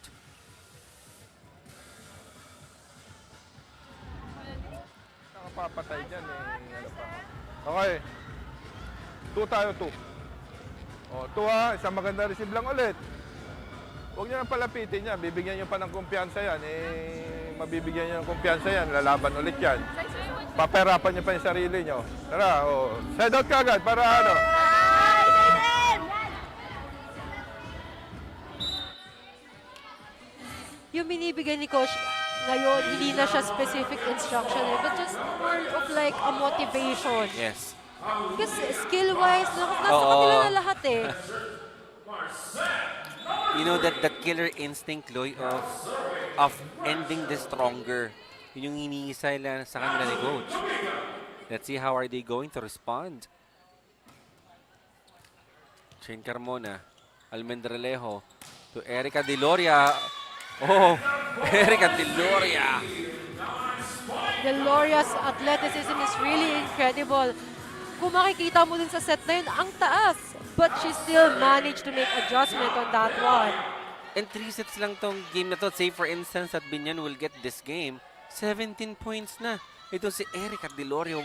Nakapapatay dyan eh. Ano pa. Okay. 2 tayo, 2. O, 2 ha. Isang maganda receive lang ulit. Huwag nyo nang palapitin yan. Bibigyan nyo pa ng kumpiyansa yan. Mabibigyan nyo ng kumpiyansa yan. Lalaban ulit yan. Paperapan nyo pa yung sarili nyo. Tara, o. Side out ka agad para ano. Yung binibigay ni Coach ngayon, hindi na siya specific instruction, but just more of like a motivation. Yes. Kasi skill-wise, nasa Oo. kanila na lahat eh. You know that killer instinct, Loy, of ending the stronger. Yun yung iniisa lang sa kanila ni Coach. Let's see how are they going to respond. Shane Carmona, Almendralejo to Erica De Loria. Oh, Erica De Loria. Deloria's athleticism is really incredible. Kung makikita mo din sa set na yun, ang taas. But she still managed to make adjustment on that one. And 3 sets lang tong game na to. Say for instance that Biñan will get this game, 17 points na. Ito si Erica De Loria.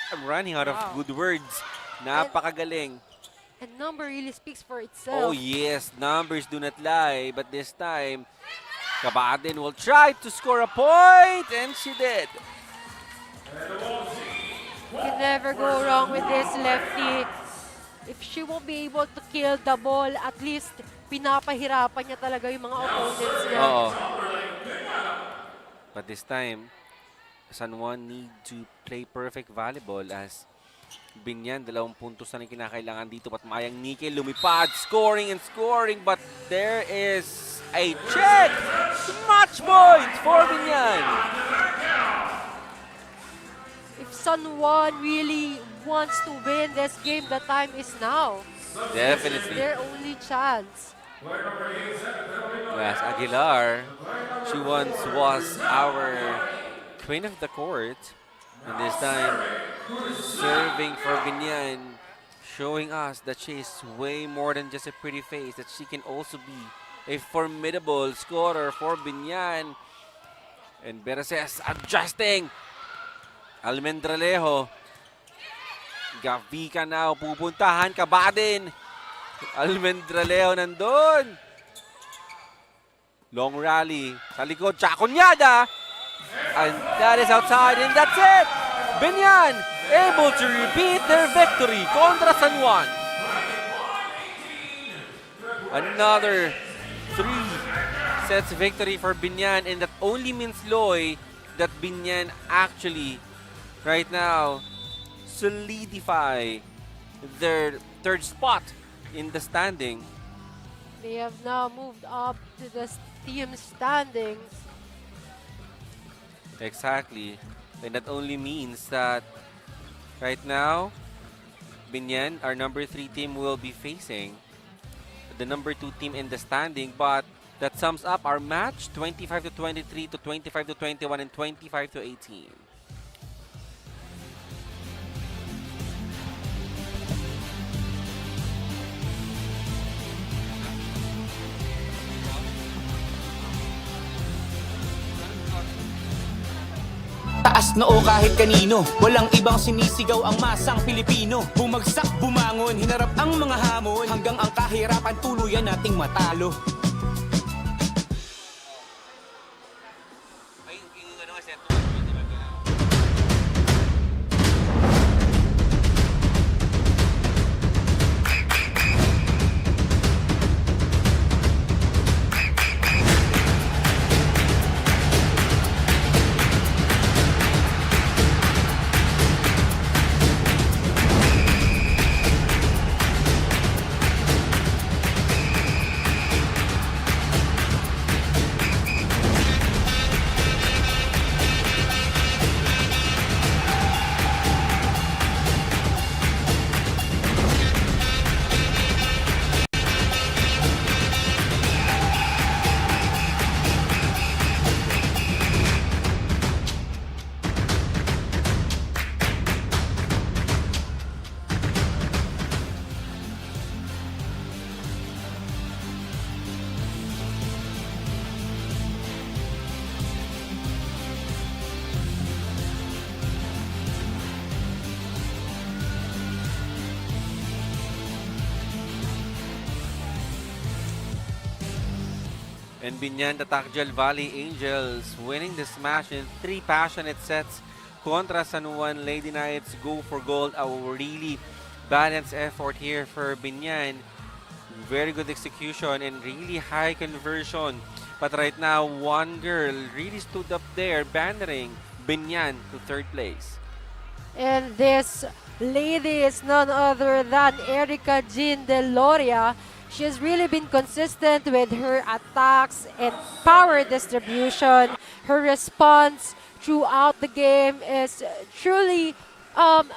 I'm running out of good words. Napakagaling. And number really speaks for Oh itself. yes, numbers do not lie. But this time, Kabaden will try to score a point. And she did. You can never go wrong with this lefty. If she won't be able to kill the ball, at least pinapahirapan niya talaga yung mga opponents niya. Oo. But this time, San Juan need to play perfect volleyball as Biñan, 2 puntos na rin kinakailangan dito. Pat mayang Nike lumipad, scoring and scoring. But there is a check! Match point for Biñan! If San Juan really wants to win this game, the time is now. Definitely. Their only chance. Yes, Aguilar, she once was our queen of the court. And this time, serving for Biñan, showing us that she is way more than just a pretty face, that she can also be a formidable scorer for Biñan. And Bereses adjusting. Almendralejo. Gavika now, pupuntahan, Kabaden. Almendralejo nandun. Long rally. Sa likod, Chakunyada. And that is outside, and that's it! Biñan able to repeat their victory contra San Juan. Another 3 sets victory for Biñan, and that only means, Loy, that Biñan actually, right now, solidify their 3rd spot in the standing. They have now moved up to the team standings. Exactly. And that only means that right now, Biñan, our number 3 team, will be facing the number 2 team in the standing. But that sums up our match, 25-23 to 25-21 and 25-18. Taas noo kahit kanino, walang ibang sinisigaw ang masang Pilipino. Bumagsak, bumangon, hinarap ang mga hamon, hanggang ang kahirapan tuluyan nating matalo. And Biñan Tatak Gel Volley Angels winning this match in 3 passionate sets kontra San Juan Lady Knights. Go for gold. A really balanced effort here for Biñan. Very good execution and really high conversion. But right now, one girl really stood up there, bannering Biñan to 3rd place. And this lady is none other than Erica Jean Deloria. She has really been consistent with her attacks and power distribution. Her response throughout the game is truly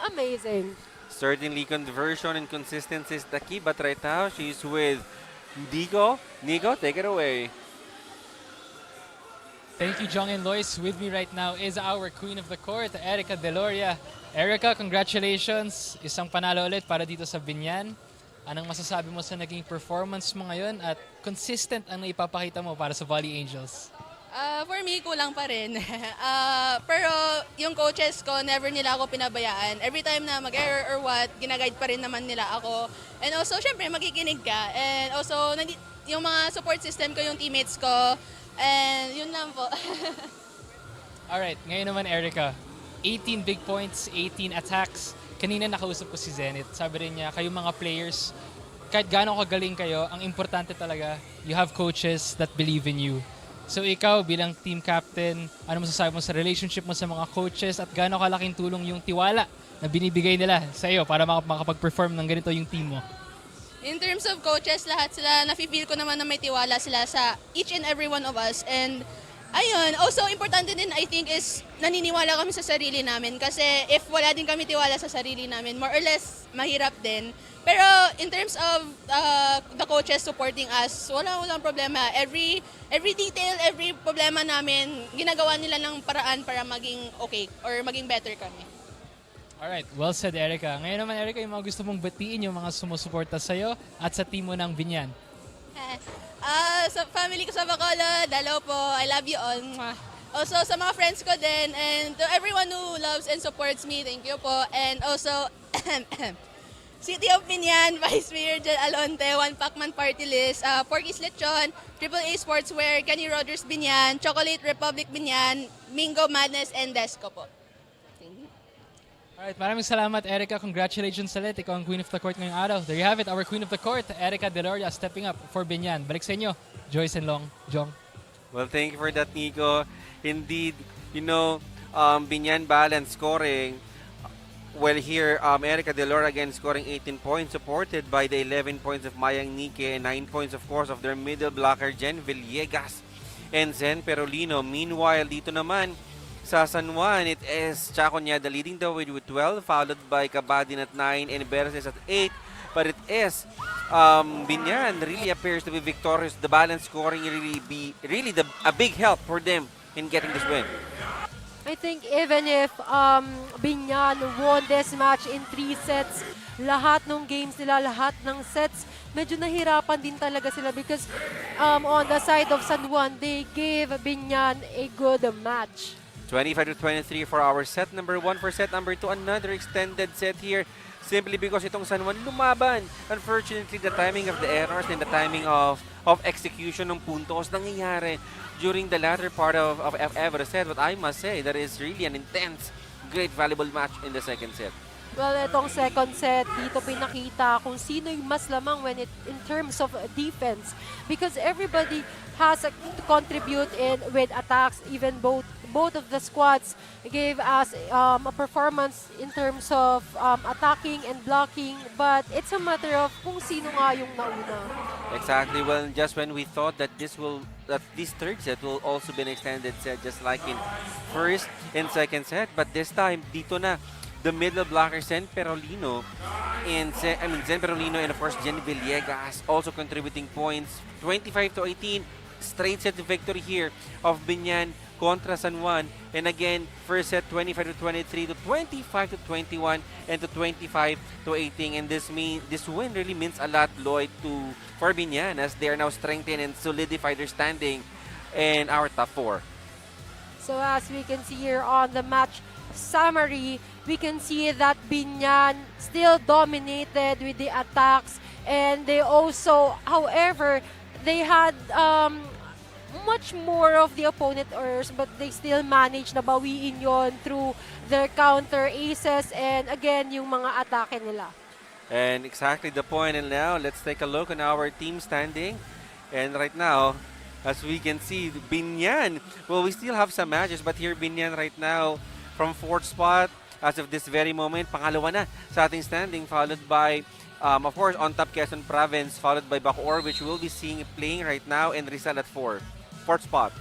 amazing. Certainly, conversion and consistency is the key. But right now, she's with Nico. Nico, take it away. Thank you, Jong and Lois. With me right now is our Queen of the Court, Erica Deloria. Erica, congratulations. Isang panalo ulit para dito sa Biñan. Anong masasabi mo sa naging performance mo ngayon at consistent ang naipapakita mo para sa Volley Angels? For me, kulang pa rin. Pero yung coaches ko, never nila ako pinabayaan. Every time na mag-error or what, ginaguide pa rin naman nila ako. And also, syempre, magiginig ka. And also, yung mga support system ko, yung teammates ko. And yun lang po. Alright, ngayon naman Erica, 18 big points, 18 attacks. Kanina nakausap ko si Zenith. Sabi rin niya, kayong mga players, kahit gaano kagaling kayo, ang importante talaga, you have coaches that believe in you. So ikaw bilang team captain, ano masasabi mo sa relationship mo sa mga coaches at gaano kalaking tulong yung tiwala na binibigay nila sa iyo para makapag-perform ng ganito yung team mo? In terms of coaches, lahat sila, nafe-feel ko naman na may tiwala sila sa each and every one of us. And ayun, also importante din I think is naniniwala kami sa sarili namin kasi if wala din kami tiwala sa sarili namin, more or less mahirap din. Pero in terms of the coaches supporting us, walang problema. Every detail, every problema namin, ginagawa nila ng paraan para maging okay or maging better kami. Alright, well said Erica. Ngayon naman Erica, yung mga gusto mong batiin yung mga sumusuporta sa'yo at sa team mo ng Biñan. Sa family ko sa Bacolod, hello po, I love you all. Mwah. Also sa mga friends ko din and to everyone who loves and supports me, thank you po. And also, City of Biñan, Vice Mayor Jel Alonte, One Pacman Partylist, Porky's Lechon, AAA Sportswear, Kenny Rogers Biñan, Chocolate Republic Biñan, Mingo Madness, and Desco po. Alright, maraming salamat Erica. Congratulations ulit. Ikaw ang Queen of the Court ngayong araw. There you have it, our Queen of the Court, Erica Deloria, stepping up for Biñan. Balik sa inyo, Joyce and Long, Jong. Well, thank you for that, Nico. Indeed, Biñan balance scoring. Well, here, Erica Deloria again scoring 18 points, supported by the 11 points of Mayang Nike and 9 points, of course, of their middle blocker, Jen Villegas and Zen Perolino. Meanwhile, dito naman, sa San Juan, it is Chaco Niada leading the way with 12, followed by Cabadin at 9 and Berses at 8. But it is Biñan really appears to be victorious. The balance scoring really a big help for them in getting this win. I think even if Biñan won this match in 3 sets, lahat ng games nila, lahat ng sets, medyo nahirapan din talaga sila because on the side of San Juan, they gave Biñan a good match. 25-23 for our set number 1. For set number 2, another extended set here. Simply because itong San Juan lumaban. Unfortunately, the timing of the errors and the timing of execution ng puntos nangyayari during the latter part of every set. But I must say, that is really an intense, great, valuable match in the second set. Well, itong second set, dito pinakita kung sino yung mas lamang in terms of defense. Because everybody has to contribute with attacks. Even both of the squads gave us a performance in terms of attacking and blocking. But it's a matter of kung sino nga yung nauna. Exactly. Well, just when we thought that this third set will also be an extended set, just like in first and second set. But this time, dito na. The middle blocker, Zen Perolino, and of course Jen Villegas also contributing points. 25-18, straight set victory here of Biñan contra San Juan. And again, first set 25-23 to 25-21 and to 25-18. And this win really means a lot, Lloyd, for Biñan as they are now strengthened and solidify their standing in our top 4. So as we can see here on the match summary, we can see that Biñan still dominated with the attacks, and they also, however, they had much more of the opponent errors, but they still manage na bawiin yon through their counter aces and again, yung mga atake nila. And exactly the point. And now, let's take a look on our team standing. And right now, as we can see, Biñan. Well, we still have some matches, but here Biñan right now from 4th spot. As of this very moment, pangalawa na sa ating standing, followed by, of course, on top Quezon Province, followed by Bacoor, which we'll be seeing playing right now, and Rizal at 4th spot.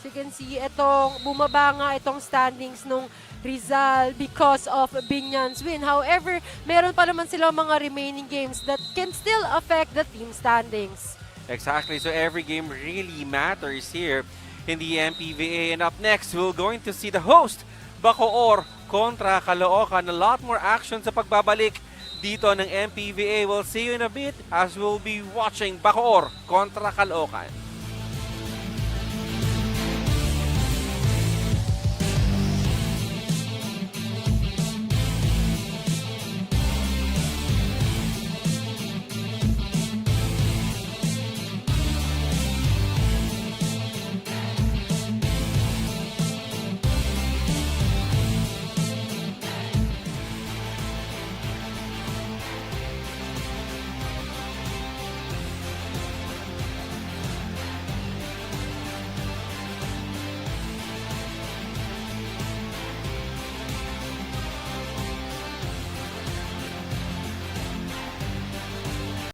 So you can see, bumaba nga itong standings nung Rizal because of Biñan's win. However, meron pa naman silang mga remaining games that can still affect the team standings. Exactly, so every game really matters here in the MPVA. And up next, we're going to see the host, Bacoor kontra Caloocan. A lot more action sa pagbabalik dito ng MPVA. We'll see you in a bit as we'll be watching Bacoor kontra Caloocan.